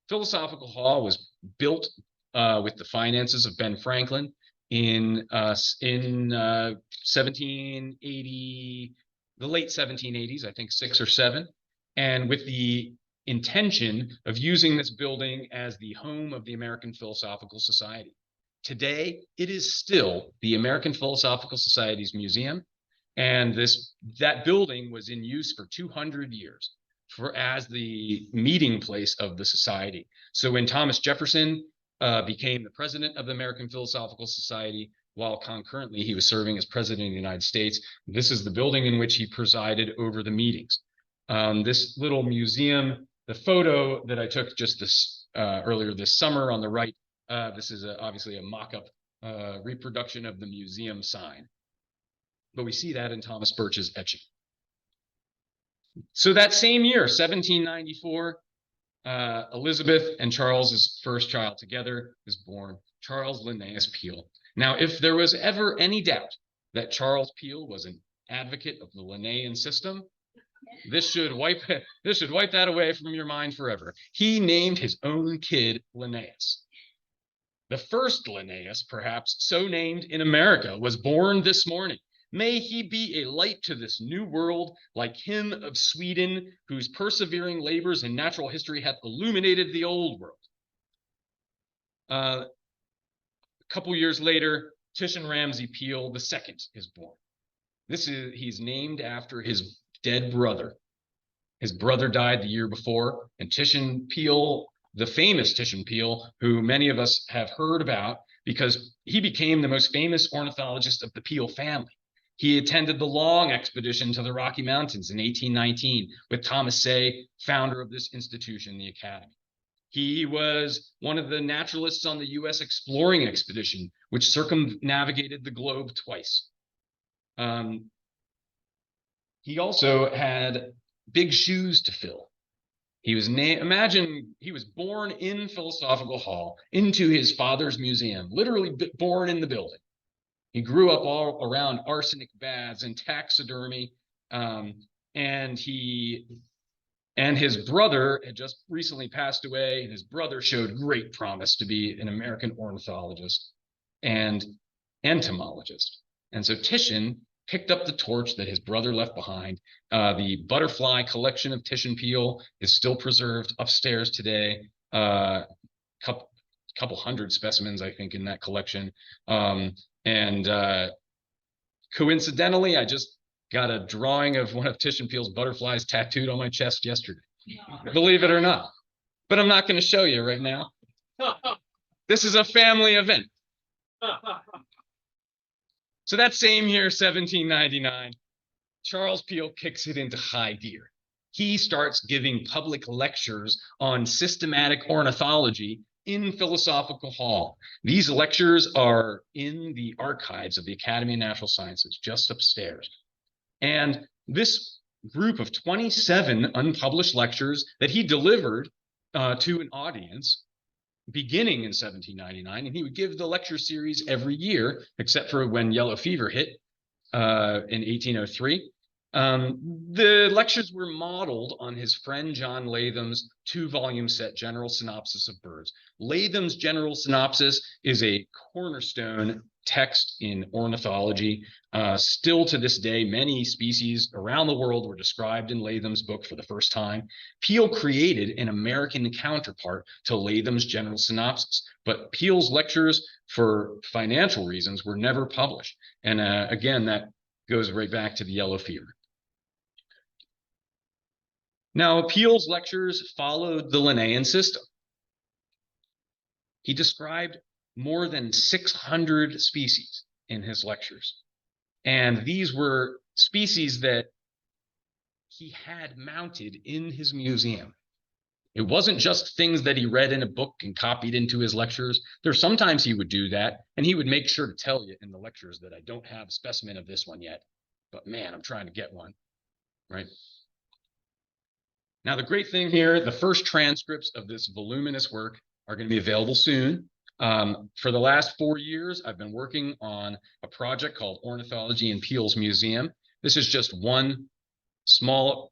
Philosophical Hall was built with the finances of Ben Franklin in 1780, the late 1780s, I think 6 or 7, and with the intention of using this building as the home of the American Philosophical Society. Today, it is still the American Philosophical Society's museum, and that building was in use for 200 years as the meeting place of the society. So when Thomas Jefferson became the president of the American Philosophical Society, while concurrently he was serving as president of the United States, this is the building in which he presided over the meetings. This little museum, the photo that I took just earlier this summer on the right, this is obviously a mock-up reproduction of the museum sign. But we see that in Thomas Birch's etching. So that same year, 1794, Elizabeth and Charles's first child together is born, Charles Linnaeus Peale. Now, if there was ever any doubt that Charles Peale was an advocate of the Linnaean system, this should wipe that away from your mind forever. He named his own kid Linnaeus. The first Linnaeus, perhaps so named in America, was born this morning. May he be a light to this new world, like him of Sweden, whose persevering labors in natural history hath illuminated the old world. A couple years later, Titian Ramsay Peale II is born. He's named after his dead brother. His brother died the year before, and Titian Peale, the famous Titian Peale, who many of us have heard about because he became the most famous ornithologist of the Peale family. He attended the Long expedition to the Rocky Mountains in 1819 with Thomas Say, founder of this institution, the Academy. He was one of the naturalists on the U.S. exploring expedition, which circumnavigated the globe twice. He also had big shoes to fill. He was imagine he was born in Philosophical Hall into his father's museum, literally born in the building. He grew up all around arsenic baths and taxidermy, and his brother had just recently passed away, and his brother showed great promise to be an American ornithologist and entomologist. And so Titian picked up the torch that his brother left behind. The butterfly collection of Titian Peale is still preserved upstairs today. Couple hundred specimens, I think, in that collection. Coincidentally, I just got a drawing of one of Titian Peale's butterflies tattooed on my chest yesterday. Believe it or not. But I'm not going to show you right now. This is a family event. So that same year, 1799, Charles Peale kicks it into high gear. He starts giving public lectures on systematic ornithology in Philosophical Hall. These lectures are in the archives of the Academy of Natural Sciences, just upstairs. And this group of 27 unpublished lectures that he delivered to an audience beginning in 1799, and he would give the lecture series every year, except for when yellow fever hit in 1803. The lectures were modeled on his friend John Latham's 2-volume set, General Synopsis of Birds. Latham's General Synopsis is a cornerstone text in ornithology. Still to this day, many species around the world were described in Latham's book for the first time. Peale created an American counterpart to Latham's General Synopsis, but Peale's lectures, for financial reasons, were never published. And again, that goes right back to the yellow fever. Now, Peale's lectures followed the Linnaean system. He described more than 600 species in his lectures. And these were species that he had mounted in his museum. It wasn't just things that he read in a book and copied into his lectures. There's sometimes he would do that, and he would make sure to tell you in the lectures that I don't have a specimen of this one yet, but man, I'm trying to get one, right? Now, the great thing here, the first transcripts of this voluminous work are going to be available soon. For the last 4 years, I've been working on a project called Ornithology in Peale's Museum. This is just one small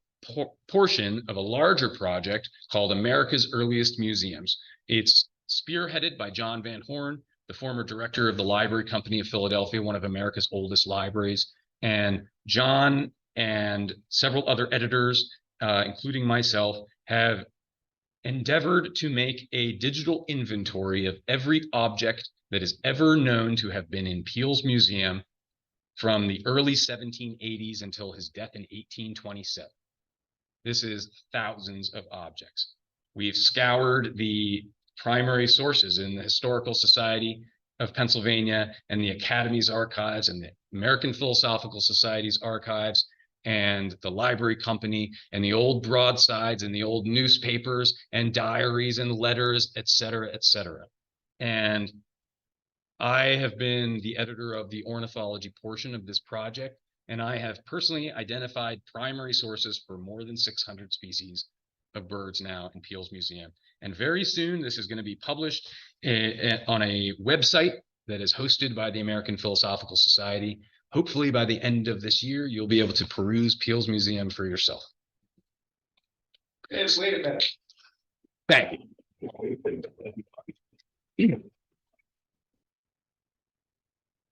portion of a larger project called America's Earliest Museums. It's spearheaded by John Van Horn, the former director of the Library Company of Philadelphia, one of America's oldest libraries. And John and several other editors, including myself, have endeavored to make a digital inventory of every object that is ever known to have been in Peale's museum from the early 1780s until his death in 1827. This is thousands of objects. We've scoured the primary sources in the Historical Society of Pennsylvania and the Academy's archives and the American Philosophical Society's archives and the Library Company and the old broadsides and the old newspapers and diaries and letters, et cetera, et cetera. And I have been the editor of the ornithology portion of this project, and I have personally identified primary sources for more than 600 species of birds now in Peale's museum. And very soon, this is going to be published on a website that is hosted by the American Philosophical Society. Hopefully, by the end of this year, you'll be able to peruse Peale's museum for yourself. Yes, wait a minute. Thank you.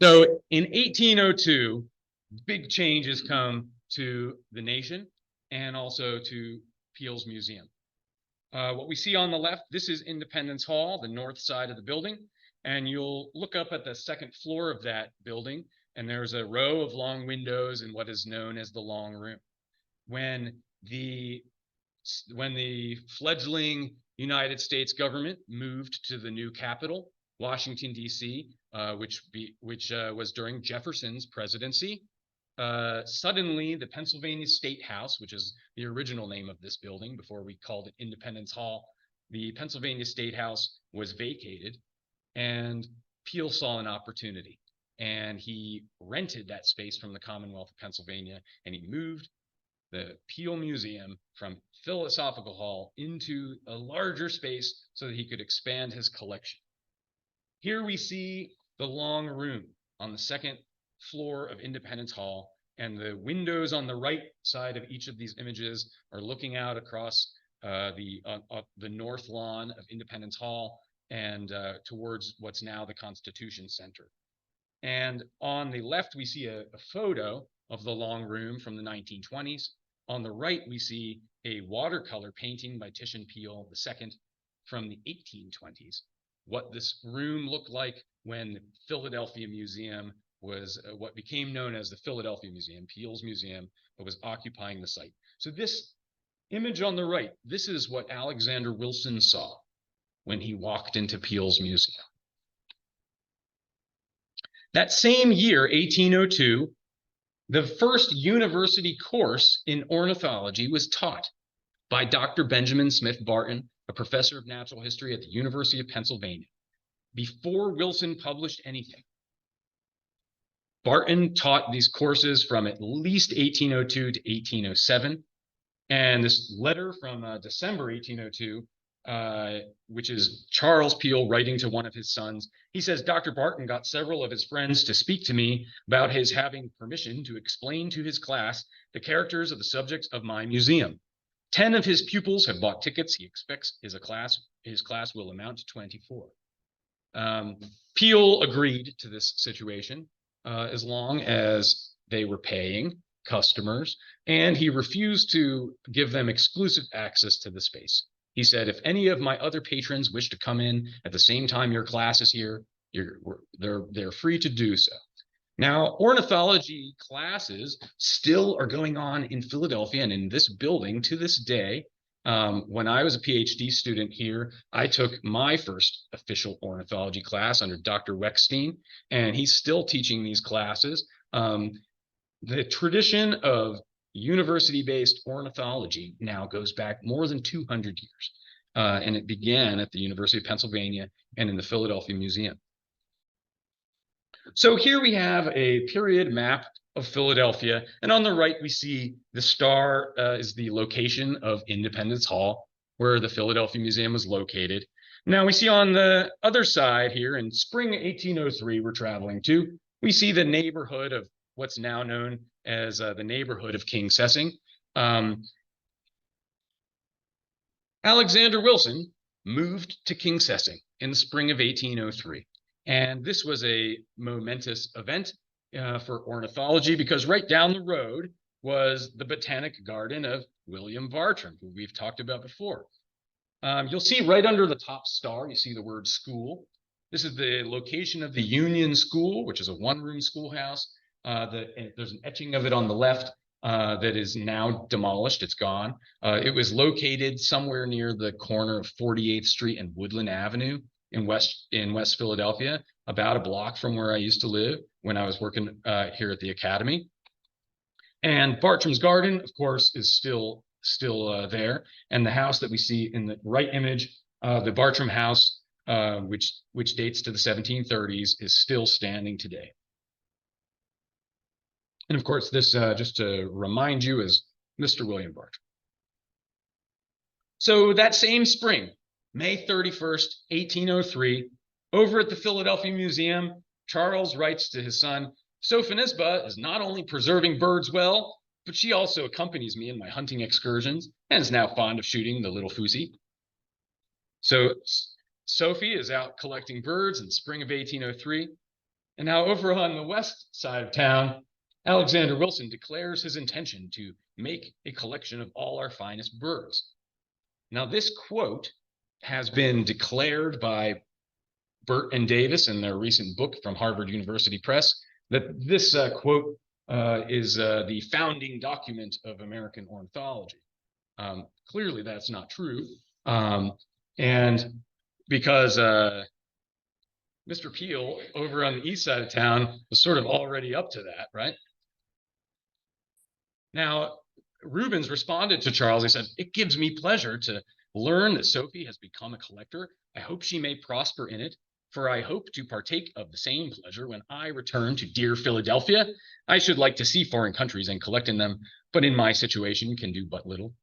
So in 1802, big changes come to the nation and also to Peale's museum. What we see on the left, this is Independence Hall, the north side of the building. And you'll look up at the second floor of that building, and there's a row of long windows in what is known as the long room. when the fledgling United States government moved to the new capital, Washington, D.C., which was during Jefferson's presidency. Suddenly, the Pennsylvania State House, which is the original name of this building before we called it Independence Hall, the Pennsylvania State House was vacated, and Peale saw an opportunity. And he rented that space from the Commonwealth of Pennsylvania, and he moved the Peale Museum from Philosophical Hall into a larger space so that he could expand his collection. Here we see the long room on the second floor of Independence Hall, and the windows on the right side of each of these images are looking out across the north lawn of Independence Hall and towards what's now the Constitution Center. And on the left, we see a photo of the long room from the 1920s. On the right, we see a watercolor painting by Titian Peale II from the 1820s. What this room looked like when the Philadelphia Museum was what became known as the Philadelphia Museum, Peale's museum, that was occupying the site. So this image on the right, this is what Alexander Wilson saw when he walked into Peale's museum. That same year, 1802, the first university course in ornithology was taught by Dr. Benjamin Smith Barton, a professor of natural history at the University of Pennsylvania. Before Wilson published anything, Barton taught these courses from at least 1802 to 1807. And this letter from December 1802, which is Charles Peale writing to one of his sons, he says, Dr. Barton got several of his friends to speak to me about his having permission to explain to his class the characters of the subjects of my museum. 10 of his pupils have bought tickets. He expects his class will amount to 24. Peale agreed to this situation as long as they were paying customers, and he refused to give them exclusive access to the space. He said, if any of my other patrons wish to come in at the same time your class is here, they're free to do so. Now, ornithology classes still are going on in Philadelphia and in this building to this day. When I was a PhD student here, I took my first official ornithology class under Dr. Weckstein, and he's still teaching these classes. The tradition of university-based ornithology now goes back more than 200 years, and it began at the University of Pennsylvania and in the Philadelphia Museum. So here we have a period map of Philadelphia, and on the right we see the star is the location of Independence Hall, where the Philadelphia Museum was located. Now we see on the other side here in spring 1803 we're traveling to, we see the neighborhood of what's now known as the neighborhood of King Sessing. Alexander Wilson moved to King Sessing in the spring of 1803. And this was a momentous event for ornithology because right down the road was the botanic garden of William Bartram, who we've talked about before. You'll see right under the top star, you see the word school. This is the location of the Union School, which is a one-room schoolhouse. There's an etching of it on the left that is now demolished. It's gone. It was located somewhere near the corner of 48th Street and Woodland Avenue in West Philadelphia, about a block from where I used to live when I was working here at the Academy. And Bartram's Garden, of course, is still there. And the house that we see in the right image, the Bartram House, which dates to the 1730s, is still standing today. And of course, this, just to remind you, is Mr. William Bartram. So that same spring, May 31st, 1803, over at the Philadelphia Museum, Charles writes to his son, Sophonisba is not only preserving birds well, but she also accompanies me in my hunting excursions and is now fond of shooting the little fousey. So Sophie is out collecting birds in the spring of 1803. And now over on the west side of town, Alexander Wilson declares his intention to make a collection of all our finest birds. Now this quote has been declared by Burt and Davis in their recent book from Harvard University Press, that this quote is the founding document of American ornithology. Clearly, that's not true. And because Mr. Peale over on the east side of town was sort of already up to that, right? Now, Rubens responded to Charles. He said, "It gives me pleasure to learn that Sophie has become a collector. I hope she may prosper in it, for I hope to partake of the same pleasure when I return to dear Philadelphia. I should like to see foreign countries and collect in them, but in my situation can do but little."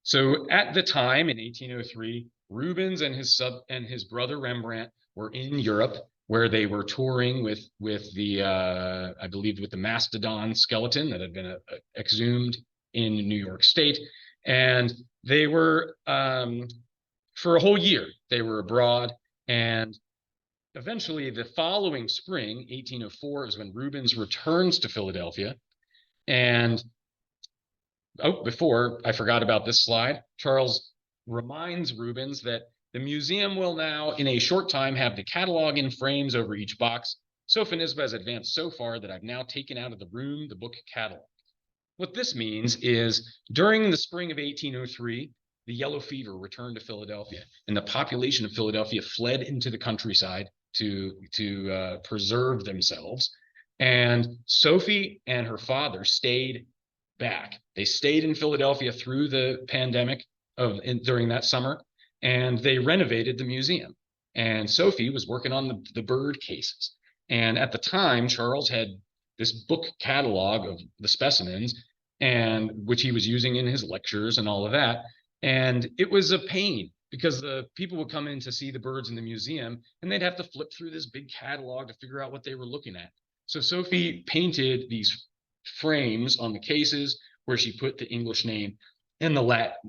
So at the time in 1803, Rubens and his brother Rembrandt were in Europe, where they were touring with the I believe with the mastodon skeleton that had been exhumed in New York State, and they were for a whole year they were abroad, and eventually the following spring, 1804, is when Rubens returns to Philadelphia. And oh, before I forgot about this slide, Charles reminds Rubens that the museum will now, in a short time, have the catalog in frames over each box. Sophonisba has advanced so far that I've now taken out of the room the book catalog. What this means is during the spring of 1803, the yellow fever returned to Philadelphia, and the population of Philadelphia fled into the countryside to preserve themselves. And Sophie and her father stayed back. They stayed in Philadelphia through the pandemic during that summer, and they renovated the museum. And Sophie was working on the bird cases. And at the time, Charles had this book catalog of the specimens, and which he was using in his lectures and all of that. And it was a pain because the people would come in to see the birds in the museum, and they'd have to flip through this big catalog to figure out what they were looking at. So Sophie painted these frames on the cases where she put the English name and the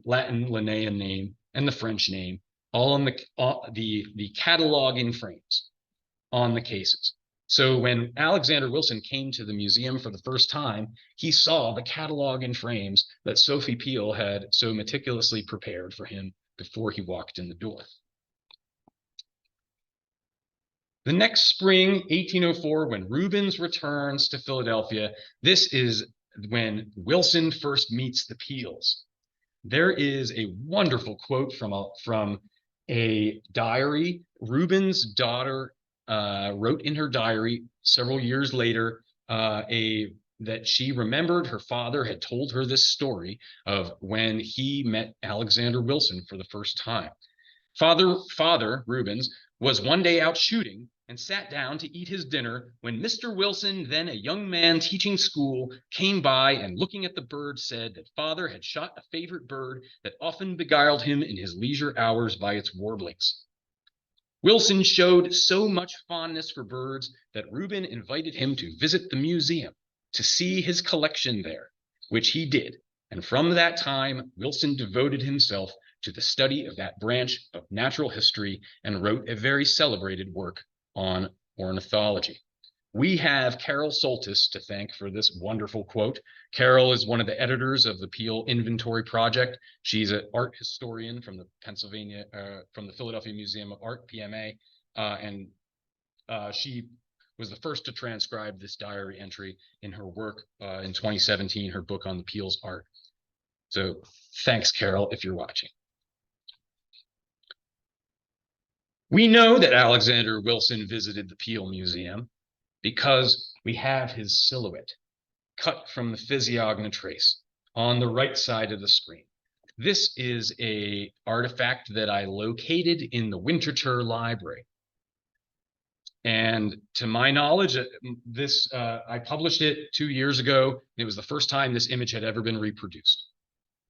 Latin Linnaean name and the French name, all on the catalog in frames on the cases. So when Alexander Wilson came to the museum for the first time, he saw the catalog in frames that Sophie Peale had so meticulously prepared for him before he walked in the door. The next spring, 1804, when Rubens returns to Philadelphia, this is when Wilson first meets the Peales. There is a wonderful quote from a diary. Rubens' daughter wrote in her diary several years later that she remembered her father had told her this story of when he met Alexander Wilson for the first time. Father Rubens was one day out shooting and sat down to eat his dinner when Mr. Wilson, then a young man teaching school, came by and looking at the bird said that father had shot a favorite bird that often beguiled him in his leisure hours by its warblings. Wilson showed so much fondness for birds that Reuben invited him to visit the museum to see his collection there, which he did. And from that time, Wilson devoted himself to the study of that branch of natural history and wrote a very celebrated work on ornithology. We have Carol Soltis to thank for this wonderful quote. Carol is one of the editors of the Peale Inventory Project. She's an art historian from the Philadelphia Museum of Art, PMA, and she was the first to transcribe this diary entry in her work in 2017, her book on the Peale's art. So thanks, Carol, if you're watching. We know that Alexander Wilson visited the Peale Museum because we have his silhouette cut from the physiognomy trace on the right side of the screen. This is an artifact that I located in the Winterthur Library. And to my knowledge, I published it 2 years ago. It was the first time this image had ever been reproduced.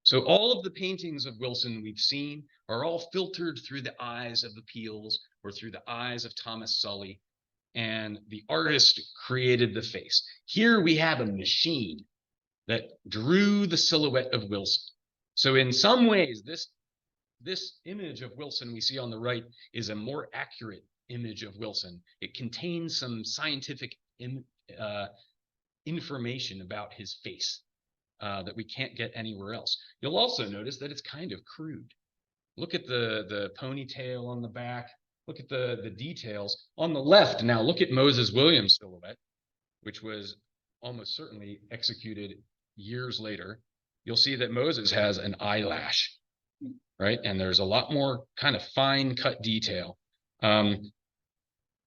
So all of the paintings of Wilson we've seen are all filtered through the eyes of the Peales or through the eyes of Thomas Sully, and the artist created the face. Here we have a machine that drew the silhouette of Wilson. So in some ways, this image of Wilson we see on the right is a more accurate image of Wilson. It contains some scientific information about his face that we can't get anywhere else. You'll also notice that it's kind of crude. Look at the ponytail on the back. Look at the details. On the left, now look at Moses Williams' silhouette, which was almost certainly executed years later, you'll see that Moses has an eyelash, right? And there's a lot more kind of fine cut detail.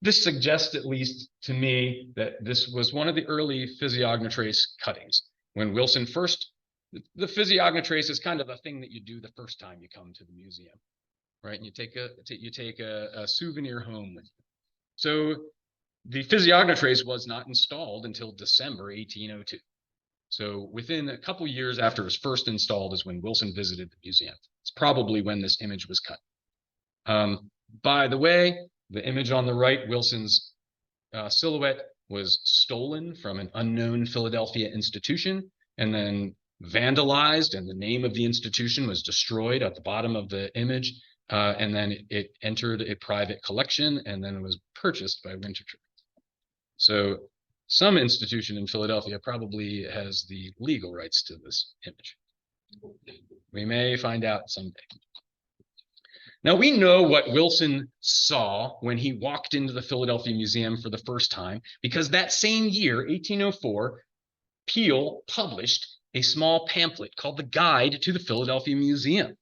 This suggests, at least to me, that this was one of the early physiognotrace cuttings. When Wilson first, the physiognotrace is kind of a thing that you do the first time you come to the museum, right? And you take a souvenir home with you. So the physiognotrace was not installed until December 1802. So within a couple years after it was first installed is when Wilson visited the museum. It's probably when this image was cut. By the way, the image on the right, Wilson's silhouette, was stolen from an unknown Philadelphia institution and then vandalized, and the name of the institution was destroyed at the bottom of the image. And then it entered a private collection and then was purchased by Winterthur. So some institution in Philadelphia probably has the legal rights to this image. We may find out someday. Now, we know what Wilson saw when he walked into the Philadelphia Museum for the first time, because that same year, 1804, Peale published a small pamphlet called The Guide to the Philadelphia Museum.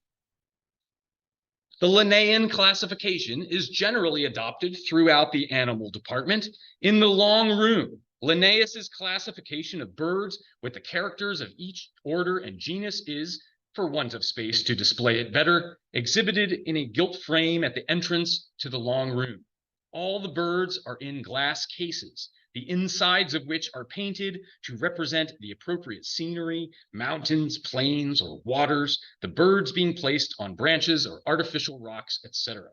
The Linnaean classification is generally adopted throughout the animal department. In the long room, Linnaeus's classification of birds with the characters of each order and genus is, for want of space to display it better, exhibited in a gilt frame at the entrance to the long room. All the birds are in glass cases, the insides of which are painted to represent the appropriate scenery, mountains, plains, or waters, the birds being placed on branches or artificial rocks, etc.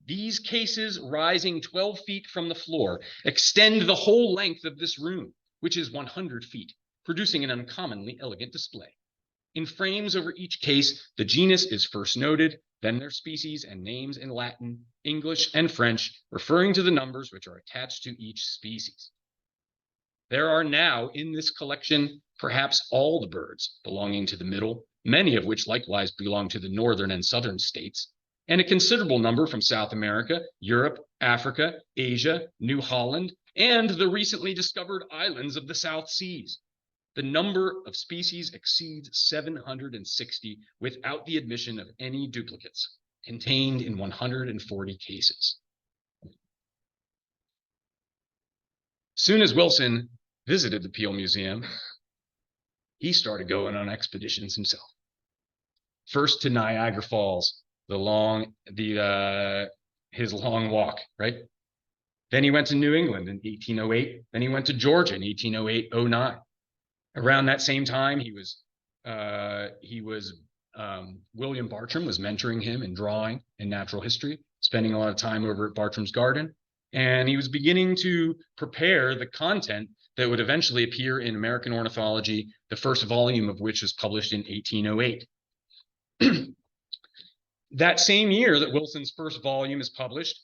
These cases, rising 12 feet from the floor, extend the whole length of this room, which is 100 feet, producing an uncommonly elegant display. In frames over each case, the genus is first noted, then their species and names in Latin, English, and French, referring to the numbers which are attached to each species. There are now in this collection perhaps all the birds belonging to the middle, many of which likewise belong to the northern and southern states, and a considerable number from South America, Europe, Africa, Asia, New Holland, and the recently discovered islands of the South Seas. The number of species exceeds 760 without the admission of any duplicates, contained in 140 cases. Soon as Wilson visited the Peale Museum, he started going on expeditions himself. First to Niagara Falls, his long walk, right? Then he went to New England in 1808. Then he went to Georgia in 1808-09. Around that same time, William Bartram was mentoring him in drawing and natural history, spending a lot of time over at Bartram's Garden. And he was beginning to prepare the content that would eventually appear in American Ornithology, the first volume of which was published in 1808. That same year that Wilson's first volume is published,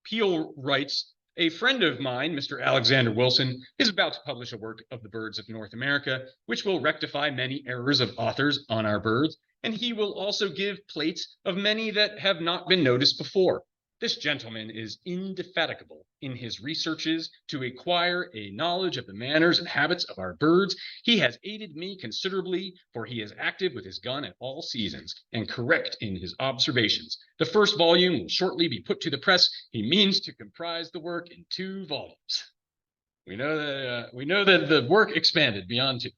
Peale writes, "A friend of mine, Mr. Alexander Wilson, is about to publish a work of the birds of North America, which will rectify many errors of authors on our birds, and he will also give plates of many that have not been noticed before. This gentleman is indefatigable in his researches to acquire a knowledge of the manners and habits of our birds. He has aided me considerably, for he is active with his gun at all seasons and correct in his observations. The first volume will shortly be put to the press. He means to comprise the work in 2 volumes. We know that the work expanded beyond 2.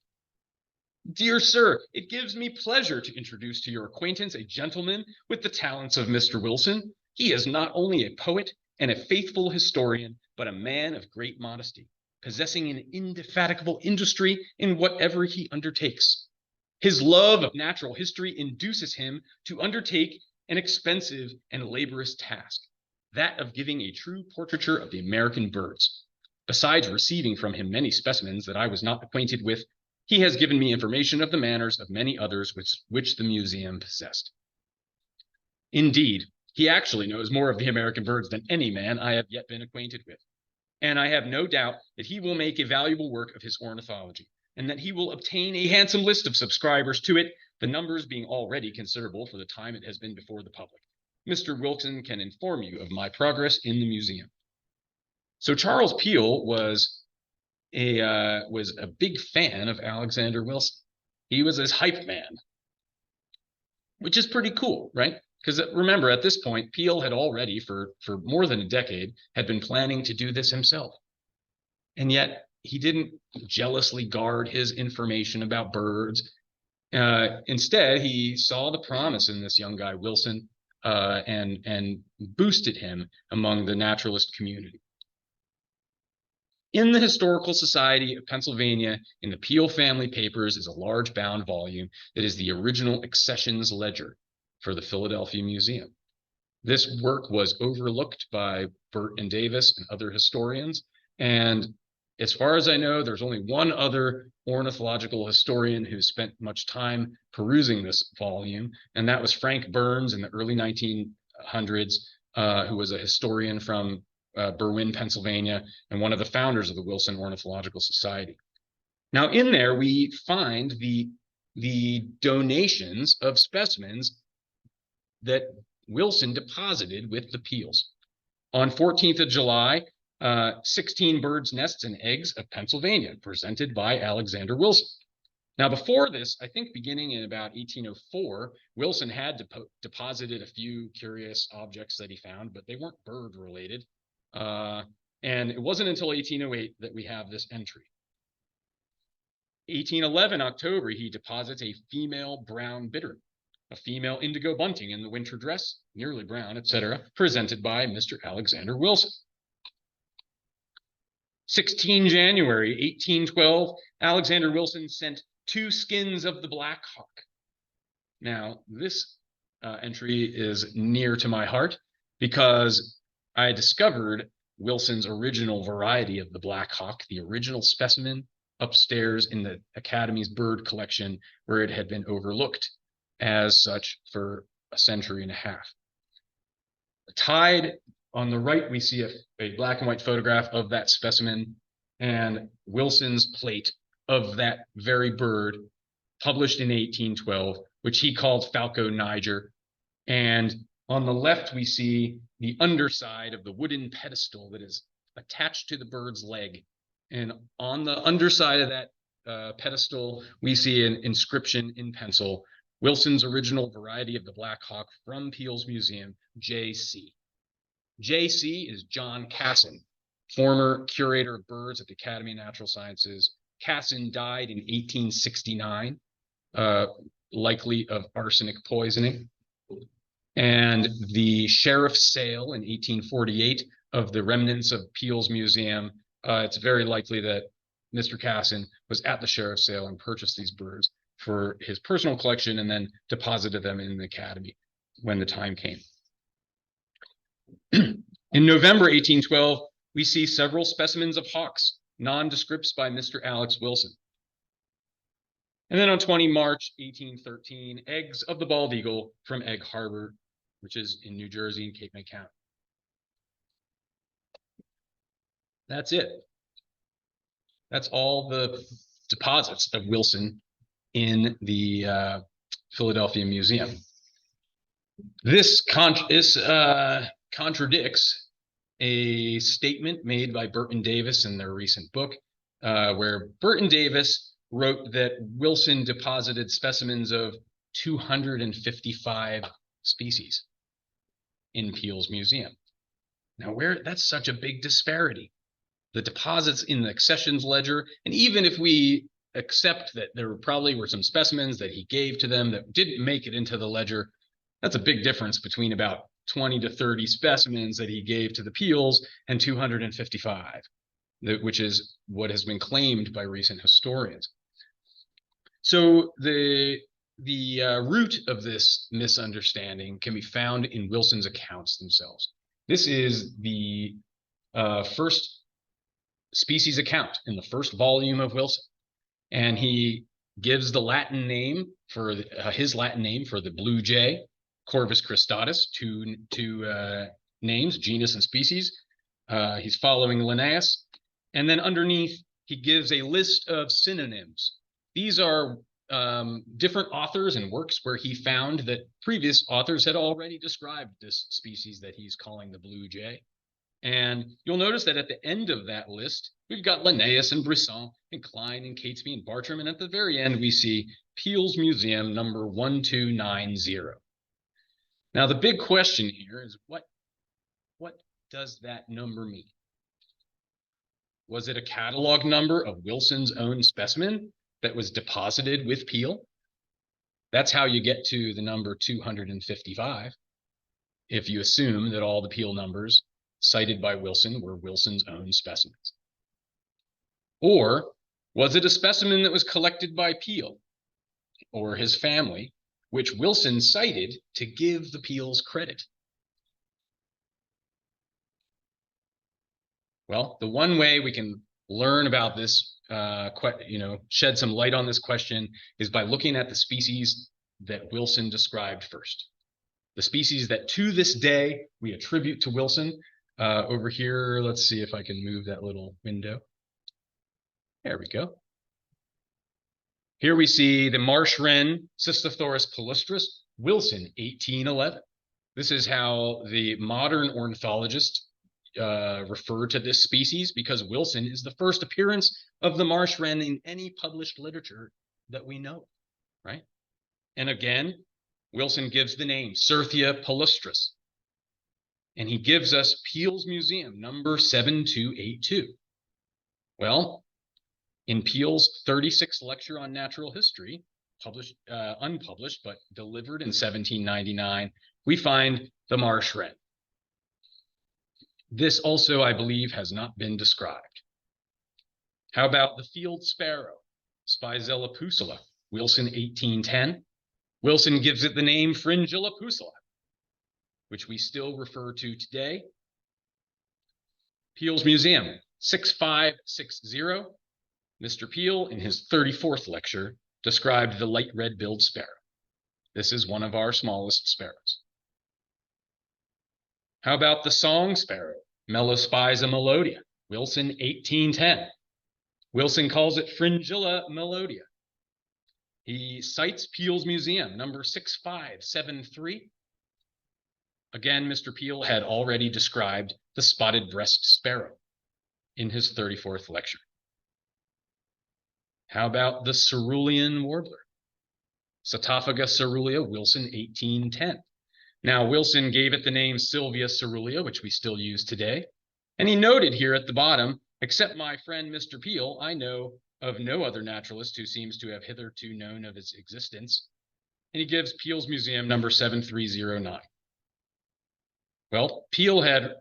Dear sir, it gives me pleasure to introduce to your acquaintance a gentleman with the talents of Mr. Wilson. He is not only a poet and a faithful historian, but a man of great modesty, possessing an indefatigable industry in whatever he undertakes. His love of natural history induces him to undertake an expensive and laborious task, that of giving a true portraiture of the American birds. Besides receiving from him many specimens that I was not acquainted with, he has given me information of the manners of many others which the museum possessed. Indeed, he actually knows more of the American birds than any man I have yet been acquainted with. And I have no doubt that he will make a valuable work of his ornithology, and that he will obtain a handsome list of subscribers to it, the numbers being already considerable for the time it has been before the public. Mr. Wilson can inform you of my progress in the museum." So Charles Peale was was a big fan of Alexander Wilson. He was his hype man, which is pretty cool, right? Because remember, at this point, Peale had already, for more than a decade, had been planning to do this himself. And yet he didn't jealously guard his information about birds. Instead, he saw the promise in this young guy, Wilson, and boosted him among the naturalist community. In the Historical Society of Pennsylvania, in the Peale family papers, is a large bound volume that is the original accessions ledger for the Philadelphia Museum. This work was overlooked by Burton Davis and other historians, and as far as I know, there's only one other ornithological historian who spent much time perusing this volume, and that was Frank Burns in the early 1900s, who was a historian from Berwyn, Pennsylvania, and one of the founders of the Wilson Ornithological Society. Now, in there, we find the donations of specimens that Wilson deposited with the Peales. On 14th of July, 16 birds' nests and eggs of Pennsylvania, presented by Alexander Wilson. Now, before this, I think beginning in about 1804, Wilson had deposited a few curious objects that he found, but they weren't bird related. And it wasn't until 1808 that we have this entry. 1811, October, he deposits a female brown bittern, a female indigo bunting in the winter dress, nearly brown, etc., presented by Mr. Alexander Wilson. 16 January 1812, Alexander Wilson sent 2 skins of the black hawk. Now, this entry is near to my heart because I discovered Wilson's original variety of the black hawk, the original specimen, upstairs in the Academy's bird collection, where it had been overlooked as such for a century and a half. Tied on the right, we see a black and white photograph of that specimen and Wilson's plate of that very bird, published in 1812, which he called Falco Niger. And on the left, we see the underside of the wooden pedestal that is attached to the bird's leg. And on the underside of that pedestal, we see an inscription in pencil, Wilson's original variety of the black hawk from Peale's Museum, J.C. J.C. is John Cassin, former curator of birds at the Academy of Natural Sciences. Cassin died in 1869, likely of arsenic poisoning. And the sheriff's sale in 1848 of the remnants of Peale's Museum, it's very likely that Mr. Cassin was at the sheriff's sale and purchased these birds for his personal collection and then deposited them in the Academy when the time came. In November 1812, we see several specimens of hawks, nondescripts by Mr. Alex Wilson. And then on 20 March 1813, eggs of the bald eagle from Egg Harbor, which is in New Jersey and Cape May County. That's it. That's all the deposits of Wilson in the Philadelphia Museum. This contradicts a statement made by Burton Davis in their recent book, where Burton Davis wrote that Wilson deposited specimens of 255 species in Peale's Museum. Now, that's such a big disparity. The deposits in the accessions ledger, and even if we accept that there probably were some specimens that he gave to them that didn't make it into the ledger, that's a big difference between about 20 to 30 specimens that he gave to the Peales and 255, which is what has been claimed by recent historians. So the root of this misunderstanding can be found in Wilson's accounts themselves. This is the first species account in the first volume of Wilson, and he gives the Latin name for his Latin name for the blue jay, Corvus cristatus, two names, genus and species. He's following Linnaeus, and then underneath he gives a list of synonyms. These are different authors and works where he found that previous authors had already described this species that he's calling the blue jay. And you'll notice that at the end of that list, we've got Linnaeus and Brisson and Klein and Catesby and Bartram. And at the very end, we see Peale's Museum number 1290. Now, the big question here is what does that number mean? Was it a catalog number of Wilson's own specimen that was deposited with Peale? That's how you get to the number 255, if you assume that all the Peale numbers cited by Wilson were Wilson's own specimens. Or was it a specimen that was collected by Peale or his family, which Wilson cited to give the Peales credit? Well, the one way we can learn about this, shed some light on this question is by looking at the species that Wilson described first. The species that to this day we attribute to Wilson. Over here, let's see if I can move that little window. There we go. Here we see the marsh wren, Cysthothorus palustris, Wilson, 1811. This is how the modern ornithologists refer to this species, because Wilson is the first appearance of the marsh wren in any published literature that we know, right? And again, Wilson gives the name Certhia palustris, and he gives us Peale's Museum number 7282. Well, in Peale's 36th lecture on natural history, published, unpublished, but delivered in 1799, we find the marsh wren. This also, I believe, has not been described. How about the field sparrow, Spizella pusilla, Wilson, 1810? Wilson gives it the name Fringilla pusilla, which we still refer to today. Peale's Museum, 6560. Mr. Peale, in his 34th lecture, described the light red-billed sparrow. This is one of our smallest sparrows. How about the song sparrow, Melospiza melodia, Wilson, 1810? Wilson calls it Fringilla melodia. He cites Peale's Museum, number 6573. Again, Mr. Peale had already described the spotted breast sparrow in his 34th lecture. How about the cerulean warbler, Satophaga cerulea, Wilson, 1810? Now, Wilson gave it the name Sylvia cerulea, which we still use today. And he noted here at the bottom, except my friend Mr. Peale, I know of no other naturalist who seems to have hitherto known of its existence. And he gives Peale's Museum number 7309. Well, Peale had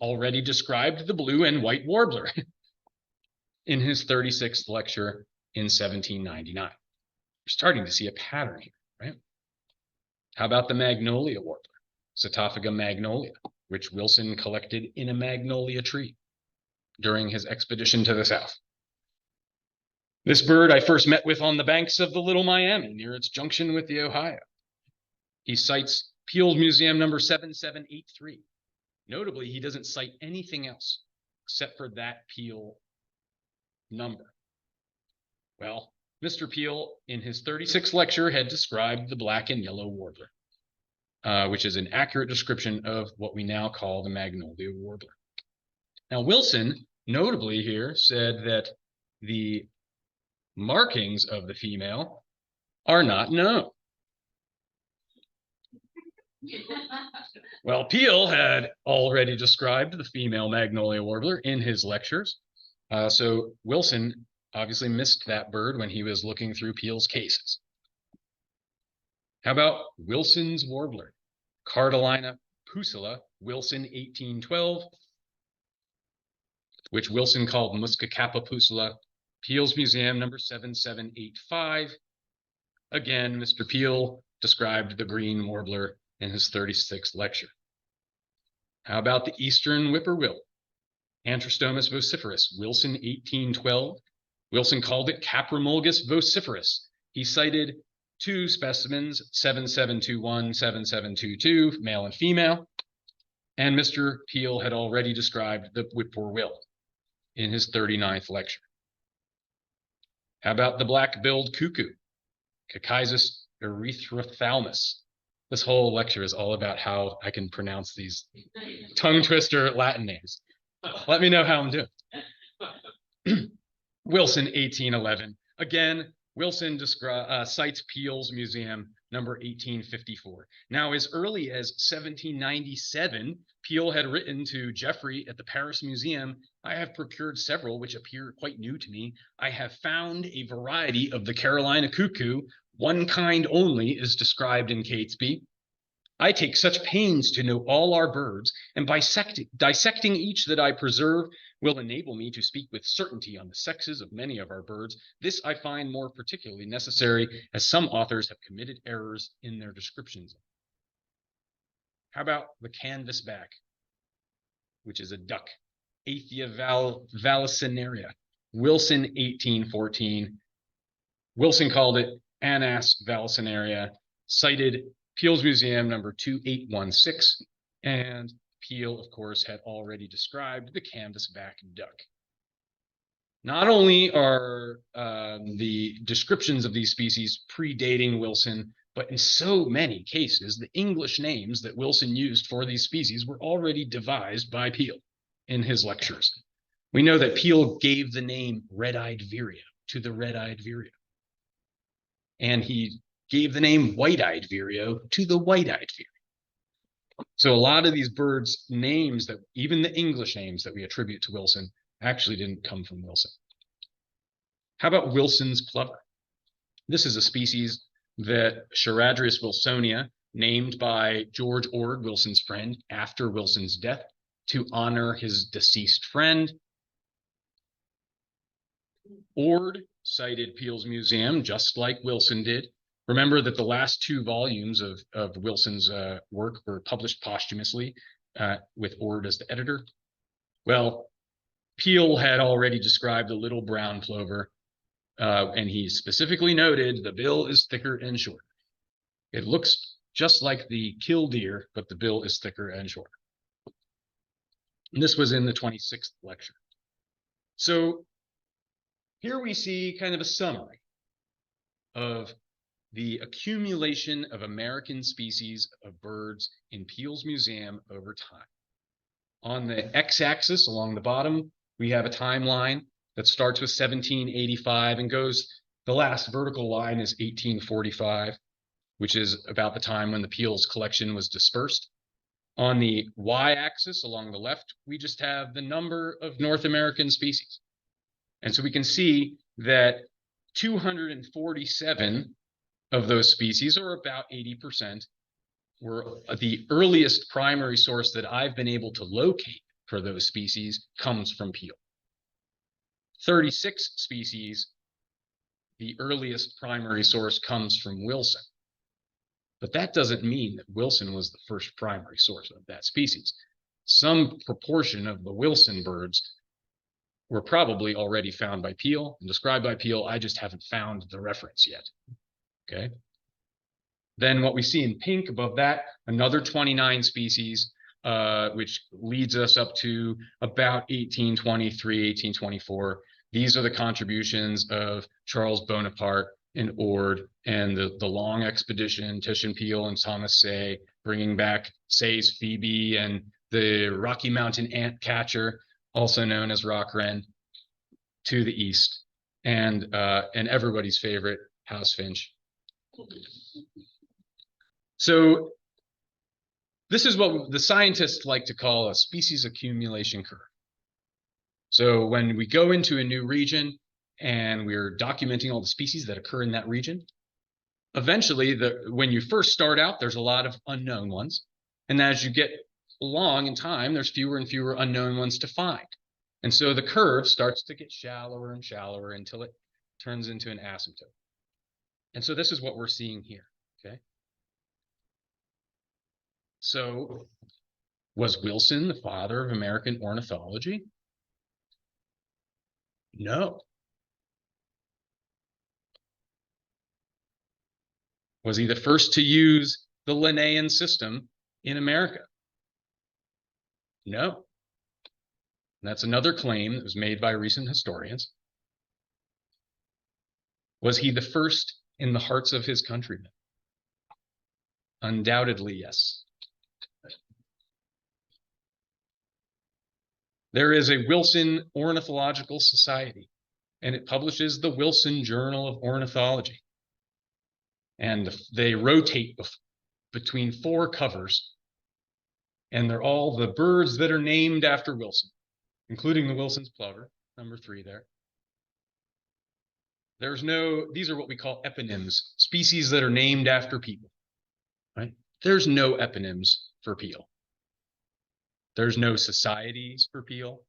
already described the blue and white warbler in his 36th lecture in 1799. We're starting to see a pattern here, right? How about the magnolia warbler, Satophaga magnolia, which Wilson collected in a magnolia tree during his expedition to the south? This bird I first met with on the banks of the Little Miami near its junction with the Ohio. He cites Peale's Museum number 7783. Notably, he doesn't cite anything else except for that Peale number. Well, Mr. Peale, in his 36th lecture, had described the black and yellow warbler, which is an accurate description of what we now call the magnolia warbler. Now, Wilson, notably here, said that the markings of the female are not known. Well, Peale had already described the female magnolia warbler in his lectures, so Wilson obviously missed that bird when he was looking through Peale's cases. How about Wilson's warbler, Cardellina pusilla, Wilson, 1812, which Wilson called Muscicapa pusilla, Peale's Museum number 7785. Again, Mr. Peale described the green warbler in his 36th lecture. How about the eastern whippoorwill, Antrostomus vociferus, Wilson, 1812. Wilson called it Caprimulgus vociferus. He cited two specimens, 7721, 7722, male and female. And Mr. Peale had already described the whippoorwill in his 39th lecture. How about the black-billed cuckoo, Cachyzus erythrophthalmus, This whole lecture is all about how I can pronounce these tongue twister Latin names. Let me know how I'm doing. Wilson, 1811. Again, Wilson cites Peale's museum, number 1854. Now, as early as 1797, Peale had written to Geoffrey at the Paris Museum, "I have procured several which appear quite new to me. I have found a variety of the Carolina cuckoo. One kind only is described in Catesby. I take such pains to know all our birds, and by dissecting each that I preserve will enable me to speak with certainty on the sexes of many of our birds. This I find more particularly necessary, as some authors have committed errors in their descriptions." How about the canvasback, which is a duck, Aethia vallisneria, Wilson, 1814. Wilson called it Anas vallisneria, cited Peale's Museum, number 2816, and Peale, of course, had already described the canvasback duck. Not only are the descriptions of these species predating Wilson, but in so many cases, the English names that Wilson used for these species were already devised by Peale in his lectures. We know that Peale gave the name red-eyed vireo to the red-eyed vireo, and he gave the name white-eyed vireo to the white-eyed vireo. So a lot of these birds' names, that even the English names that we attribute to Wilson, actually didn't come from Wilson. How about Wilson's plover? This is a species that Charadrius wilsonia, named by George Ord, Wilson's friend, after Wilson's death to honor his deceased friend. Ord cited Peale's museum just like Wilson did. Remember that the last two volumes of Wilson's work were published posthumously with Ord as the editor. Well, Peale had already described the little brown plover, and he specifically noted the bill is thicker and shorter. It looks just like the killdeer, but the bill is thicker and shorter. And this was in the 26th lecture. So here we see kind of a summary of the accumulation of American species of birds in Peale's museum over time. On the x-axis along the bottom, we have a timeline that starts with 1785 and goes, the last vertical line is 1845, which is about the time when the Peale's collection was dispersed. On the y-axis along the left, we just have the number of North American species. And so we can see that 247 of those species, or about 80%, were the earliest primary source that I've been able to locate for those species comes from Peale. 36 species, the earliest primary source comes from Wilson. But that doesn't mean that Wilson was the first primary source of that species. Some proportion of the Wilson birds were probably already found by Peale and described by Peale. I just haven't found the reference yet. Okay. Then what we see in pink above that, another 29 species, which leads us up to about 1823, 1824. These are the contributions of Charles Bonaparte and Ord and the long expedition, Titian Peale and Thomas Say, bringing back Say's Phoebe and the Rocky Mountain ant catcher, also known as rock wren, to the east, and everybody's favorite house finch. So this is what the scientists like to call a species accumulation curve. So when we go into a new region and we're documenting all the species that occur in that region, eventually, when you first start out, there's a lot of unknown ones. And as you get along in time, there's fewer and fewer unknown ones to find. And so the curve starts to get shallower and shallower until it turns into an asymptote. And so this is what we're seeing here, okay? So was Wilson the father of American ornithology? No. Was he the first to use the Linnaean system in America? No. And that's another claim that was made by recent historians. Was he the first in the hearts of his countrymen? Undoubtedly, yes. There is a Wilson Ornithological Society, and it publishes the Wilson Journal of Ornithology. And they rotate between 4 covers, and they're all the birds that are named after Wilson, including the Wilson's plover, number 3 there. These are what we call eponyms, species that are named after people, right? There's no eponyms for Peale. There's no societies for Peale.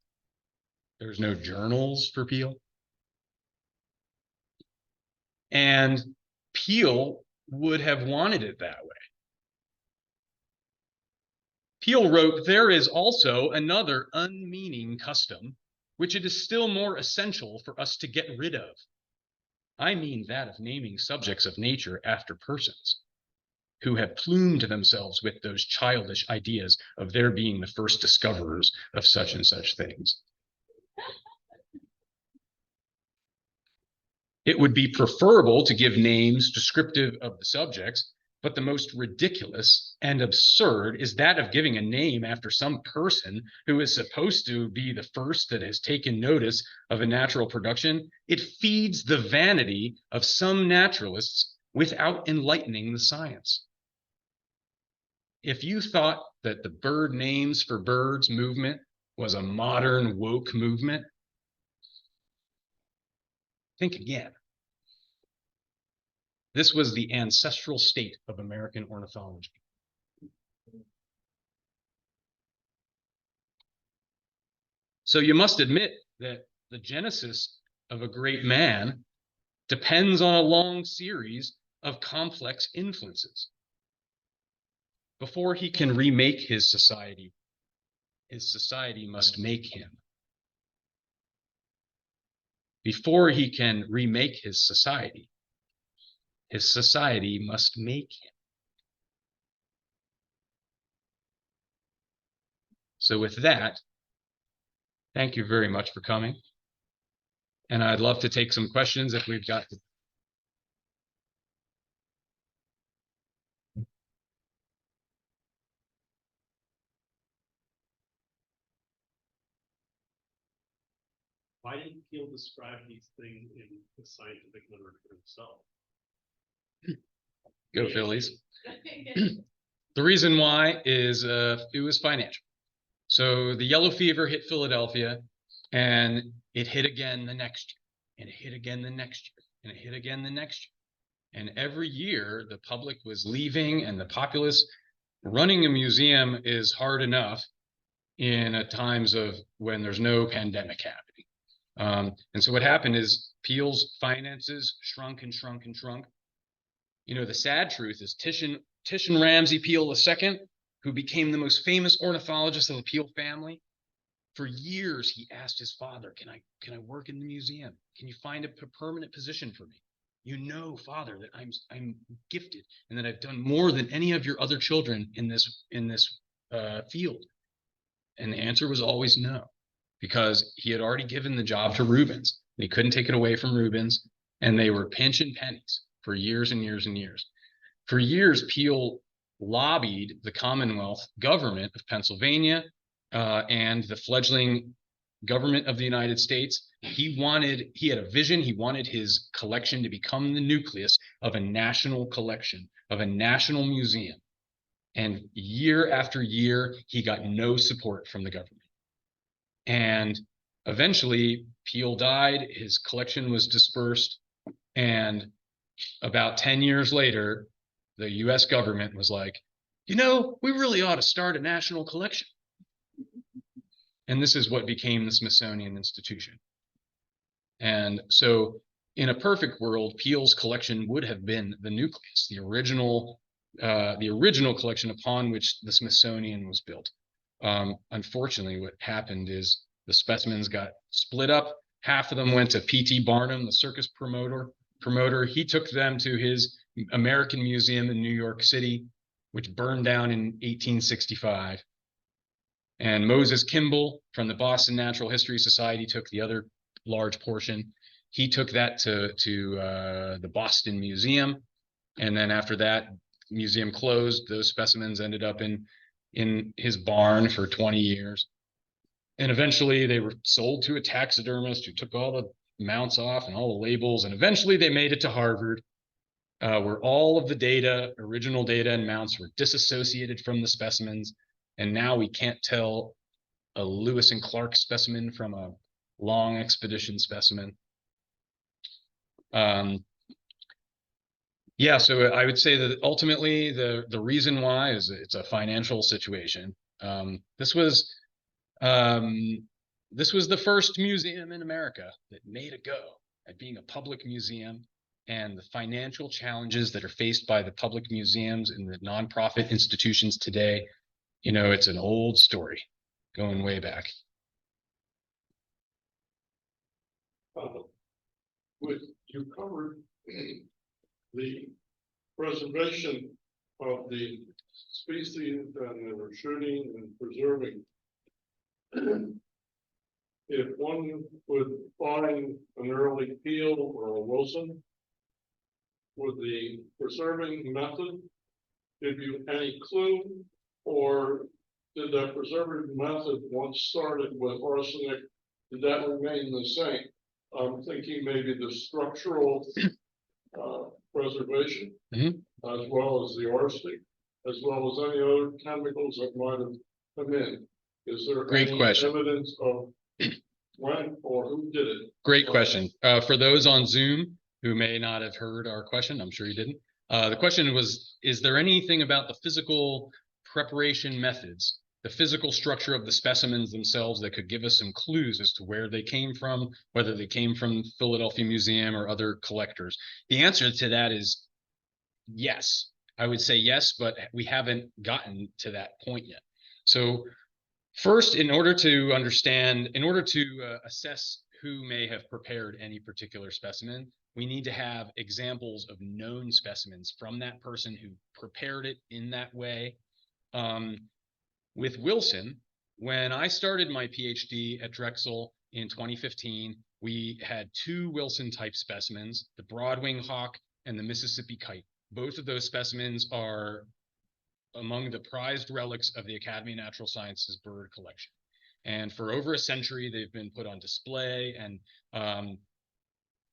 There's no journals for Peale. And Peale would have wanted it that way. Peale wrote, "There is also another unmeaning custom, which it is still more essential for us to get rid of. I mean that of naming subjects of nature after persons who have plumed themselves with those childish ideas of their being the first discoverers of such and such things. It would be preferable to give names descriptive of the subjects, but the most ridiculous and absurd is that of giving a name after some person who is supposed to be the first that has taken notice of a natural production. It feeds the vanity of some naturalists without enlightening the science." If you thought that the bird names for birds movement was a modern woke movement, think again. This was the ancestral state of American ornithology. So you must admit that the genesis of a great man depends on a long series of complex influences. Before he can remake his society must make him. Before he can remake his society must make him. So with that, thank you very much for coming. And I'd love to take some questions if we've got. Why didn't Peale describe these things in the scientific literature himself? Go Phillies. The reason why is it was financial. So the yellow fever hit Philadelphia, and it hit again the next year, and it hit again the next year, and it hit again the next year. And every year the public was leaving, and the populace. Running a museum is hard enough in times of when there's no pandemic happening. And so what happened is Peale's finances shrunk and shrunk and shrunk. You know, the sad truth is Titian Ramsay Peale II, who became the most famous ornithologist of the Peale family, for years he asked his father, can I work in the museum? Can you find a permanent position for me? You know, Father, that I'm gifted and that I've done more than any of your other children in this field. And the answer was always no, because he had already given the job to Rubens. They couldn't take it away from Rubens, and they were pinching pennies for years and years and years. For years, Peale lobbied the Commonwealth government of Pennsylvania and the fledgling government of the United States. He had a vision. He wanted his collection to become the nucleus of a national collection, of a national museum. And year after year, he got no support from the government. And eventually, Peale died. His collection was dispersed. And about 10 years later, the US government was like, you know, we really ought to start a national collection. And this is what became the Smithsonian Institution. And so in a perfect world, Peale's collection would have been the nucleus, the original collection upon which the Smithsonian was built. Unfortunately, what happened is the specimens got split up. Half of them went to P.T. Barnum, the circus promoter. He took them to his American Museum in New York City, which burned down in 1865. And Moses Kimball from the Boston Natural History Society took the other large portion. He took that to the Boston Museum. And then after that, museum closed, those specimens ended up in his barn for 20 years. And eventually they were sold to a taxidermist who took all the mounts off and all the labels. And eventually they made it to Harvard, where all of the data, original data and mounts were disassociated from the specimens. And now we can't tell a Lewis and Clark specimen from a long expedition specimen. Yeah, so I would say that ultimately the reason why is it's a financial situation. This was the first museum in America that made a go at being a public museum, and the financial challenges that are faced by the public museums and the nonprofit institutions today, you know, it's an old story going way back. You covered the preservation of the species and the shooting and preserving. If one would find an early Peale or a Willson, would the preserving method give you any clue, or did that preserving method, once started with arsenic, did that remain the same? I'm thinking maybe the structural preservation, as well as the arsenic, as well as any other chemicals that might have come in. Is there Great any question. evidence of when or who did it? Great question. For those on Zoom who may not have heard our question, I'm sure you didn't. The question was, is there anything about the physical preparation methods, the physical structure of the specimens themselves that could give us some clues as to where they came from, whether they came from Philadelphia Museum or other collectors? The answer to that is yes. I would say yes, but we haven't gotten to that point yet. So first, in order to understand, in order to assess who may have prepared any particular specimen, we need to have examples of known specimens from that person who prepared it in that way. With Willson, when I started my PhD at Drexel in 2015, we had two Willson type specimens, the broadwing hawk and the Mississippi kite. Both of those specimens are among the prized relics of the Academy of Natural Sciences bird collection. And for over a century, they've been put on display, and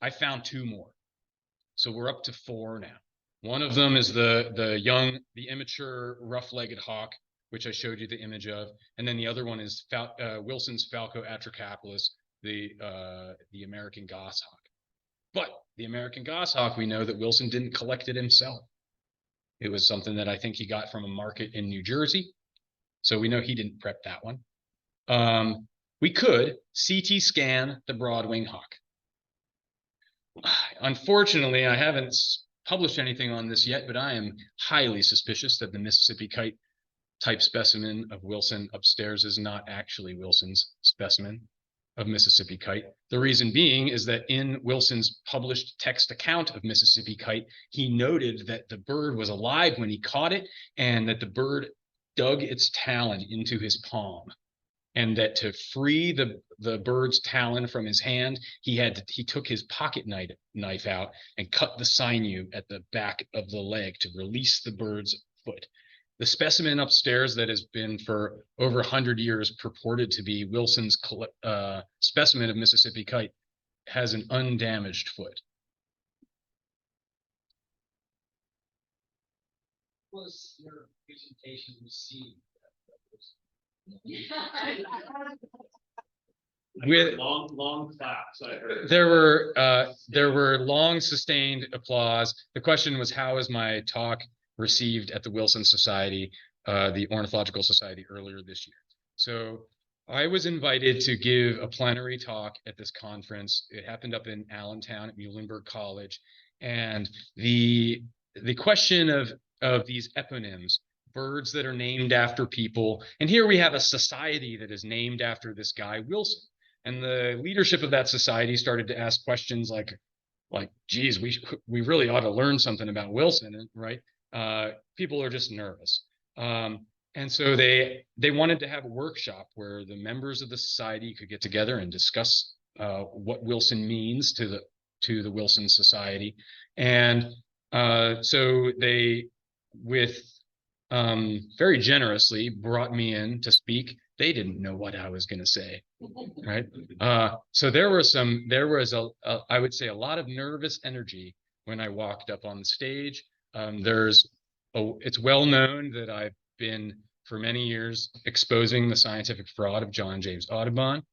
I found two more. So we're up to four now. One of them is the immature rough-legged hawk, which I showed you the image of. And then the other one is Wilson's Falco atricapillus, the American goshawk. But the American goshawk, we know that Willson didn't collect it himself. It was something that I think he got from a market in New Jersey. So we know he didn't prep that one. We could CT scan the broadwing hawk. Unfortunately, I haven't published anything on this yet, but I am highly suspicious that the Mississippi kite type specimen of Willson upstairs is not actually Wilson's specimen of Mississippi kite. The reason being is that in Wilson's published text account of Mississippi kite, he noted that the bird was alive when he caught it, and that the bird dug its talon into his palm, and that to free the bird's talon from his hand, he took his pocket knife out and cut the sinew at the back of the leg to release the bird's foot. The specimen upstairs that has been for over 100 years purported to be Wilson's specimen of Mississippi kite has an undamaged foot. Was your presentation received? With long claps, I heard. there were long sustained applause. The question was, how is my talk received at the Wilson Society, the Ornithological Society, earlier this year? So I was invited to give a plenary talk at this conference. It happened up in Allentown at Muhlenberg College, and the question of these eponyms, birds that are named after people, and here we have a society that is named after this guy Willson, and the leadership of that society started to ask questions like, geez, we really ought to learn something about Willson, right? People are just nervous. And so they wanted to have a workshop where the members of the society could get together and discuss what Willson means to the Wilson Society. And so with very generously brought me in to speak. They didn't know what I was going to say, right? So there was I would say a lot of nervous energy when I walked up on the stage. It's well known that I've been for many years exposing the scientific fraud of John James Audubon.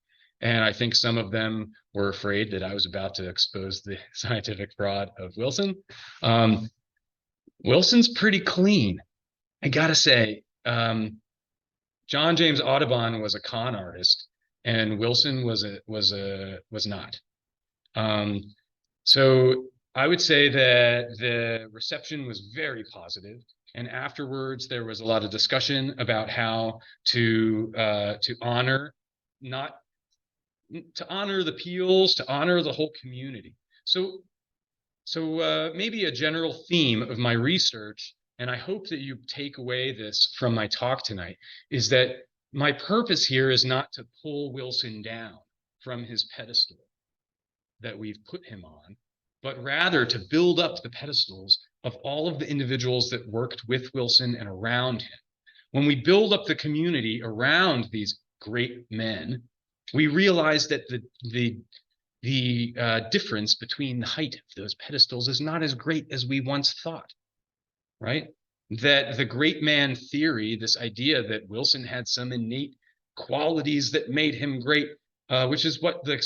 And I think some of them were afraid that I was about to expose the scientific fraud of Willson. Wilson's pretty clean. I gotta say, John James Audubon was a con artist, and Willson was not. So I would say that the reception was very positive, and afterwards there was a lot of discussion about how to honor the Peales, to honor the whole community. So maybe a general theme of my research, and I hope that you take away this from my talk tonight, is that my purpose here is not to pull Willson down from his pedestal that we've put him on, but rather to build up the pedestals of all of the individuals that worked with Willson and around him. When we build up the community around these great men, we realize that the difference between the height of those pedestals is not as great as we once thought, right? That the great man theory, this idea that Willson had some innate qualities that made him great, which is what the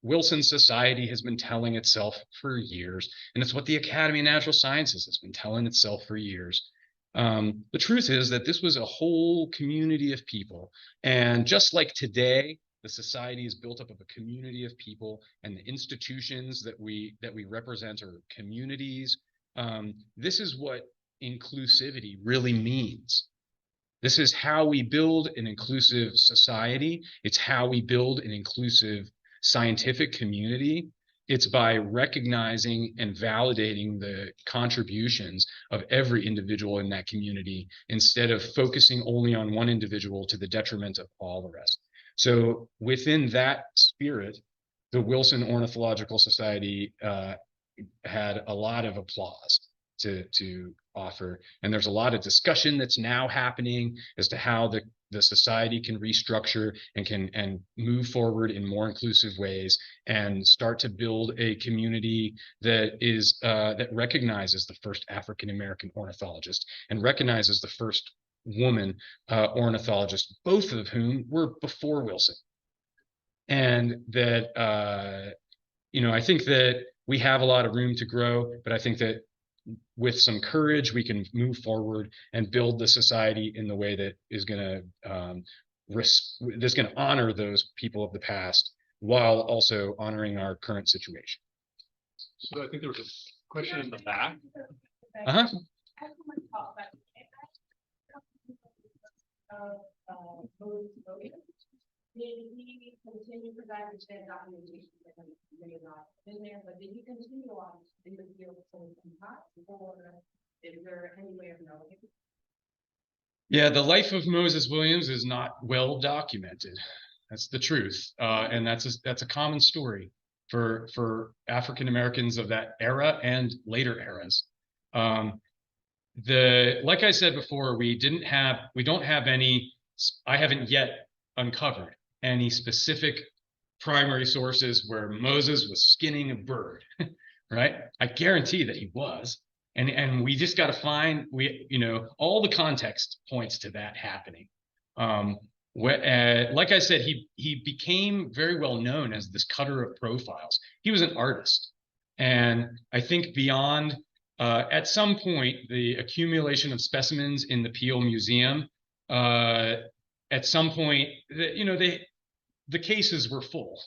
Wilson Society has been telling itself for years, and it's what the Academy of Natural Sciences has been telling itself for years. The truth is that this was a whole community of people, and just like today, the society is built up of a community of people, and the institutions that we represent are communities. This is what inclusivity really means. This is how we build an inclusive society. It's how we build an inclusive scientific community. It's by recognizing and validating the contributions of every individual in that community instead of focusing only on one individual to the detriment of all the rest. So within that spirit, the Wilson Ornithological Society had a lot of applause to offer. And there's a lot of discussion that's now happening as to how the society can restructure and move forward in more inclusive ways and start to build a community that is that recognizes the first African-American ornithologist and recognizes the first woman ornithologist, both of whom were before Willson. And that, I think that we have a lot of room to grow, but I think that with some courage, we can move forward and build the society in the way that is going to honor those people of the past while also honoring our current situation. So I think there was a question in the back. Did he continue, because I understand documentation that may not have been there, but did he continue on in the field for some time, or is there any way of knowing? Yeah, the life of Moses Williams is not well documented. That's the truth, and that's a common story for African Americans of that era and later eras. Like I said before, we don't have any. I haven't yet uncovered any specific primary sources where Moses was skinning a bird, right? I guarantee that he was. And we just got to find, all the context points to that happening. Like I said, he became very well known as this cutter of profiles. He was an artist. And I think beyond, at some point, the accumulation of specimens in the Peale Museum, at some point, the cases were full.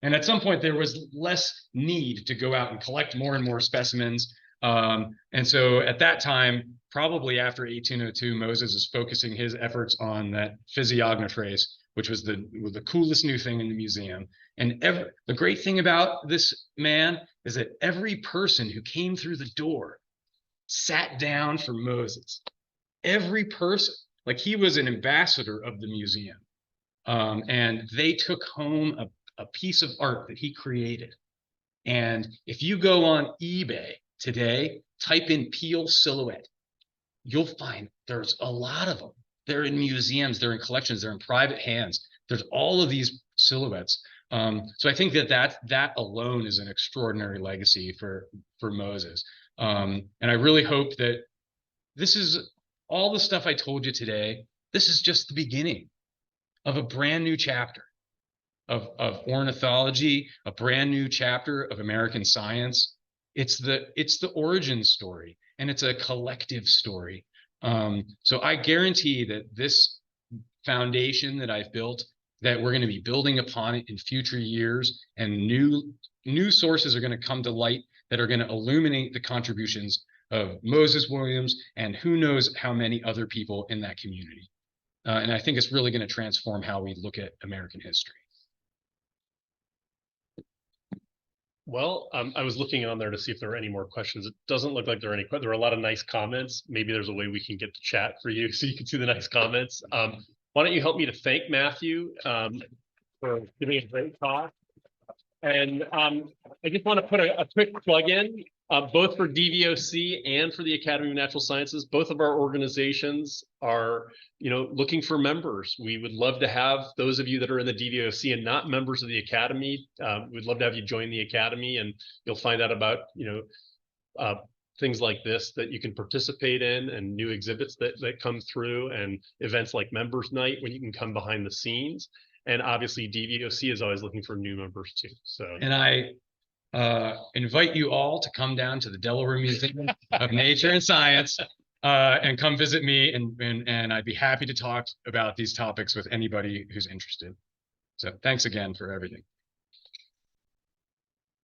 And at some point, there was less need to go out and collect more and more specimens. And so at that time, probably after 1802, Moses is focusing his efforts on that physiognophrace, which was the coolest new thing in the museum. And the great thing about this man is that every person who came through the door sat down for Moses. Every person, like he was an ambassador of the museum. And they took home a piece of art that he created. And if you go on eBay today, type in Peale silhouette, you'll find there's a lot of them. They're in museums, they're in collections, they're in private hands. There's all of these silhouettes. So I think that alone is an extraordinary legacy for Moses. And I really hope that this is all the stuff I told you today. This is just the beginning of a brand new chapter of ornithology, a brand new chapter of American science. It's the origin story, and it's a collective story. So I guarantee that this foundation that I've built, that we're going to be building upon it in future years, and new sources are going to come to light that are going to illuminate the contributions of Moses Williams and who knows how many other people in that community. And I think it's really going to transform how we look at American history. Well, I was looking on there to see if there were any more questions. It doesn't look like there are any. There are a lot of nice comments. Maybe there's a way we can get the chat for you so you can see the nice comments. Why don't you help me to thank Matthew for giving a great talk? And I just want to put a quick plug in, both for DVOC and for the Academy of Natural Sciences. Both of our organizations are, looking for members. We would love to have those of you that are in the DVOC and not members of the Academy. We'd love to have you join the Academy, and you'll find out about, things like this that you can participate in, and new exhibits that come through, and events like Members Night when you can come behind the scenes. And obviously DVOC is always looking for new members too. So, and I invite you all to come down to the Delaware Museum of Nature and Science and come visit me, and I'd be happy to talk about these topics with anybody who's interested. So thanks again for everything.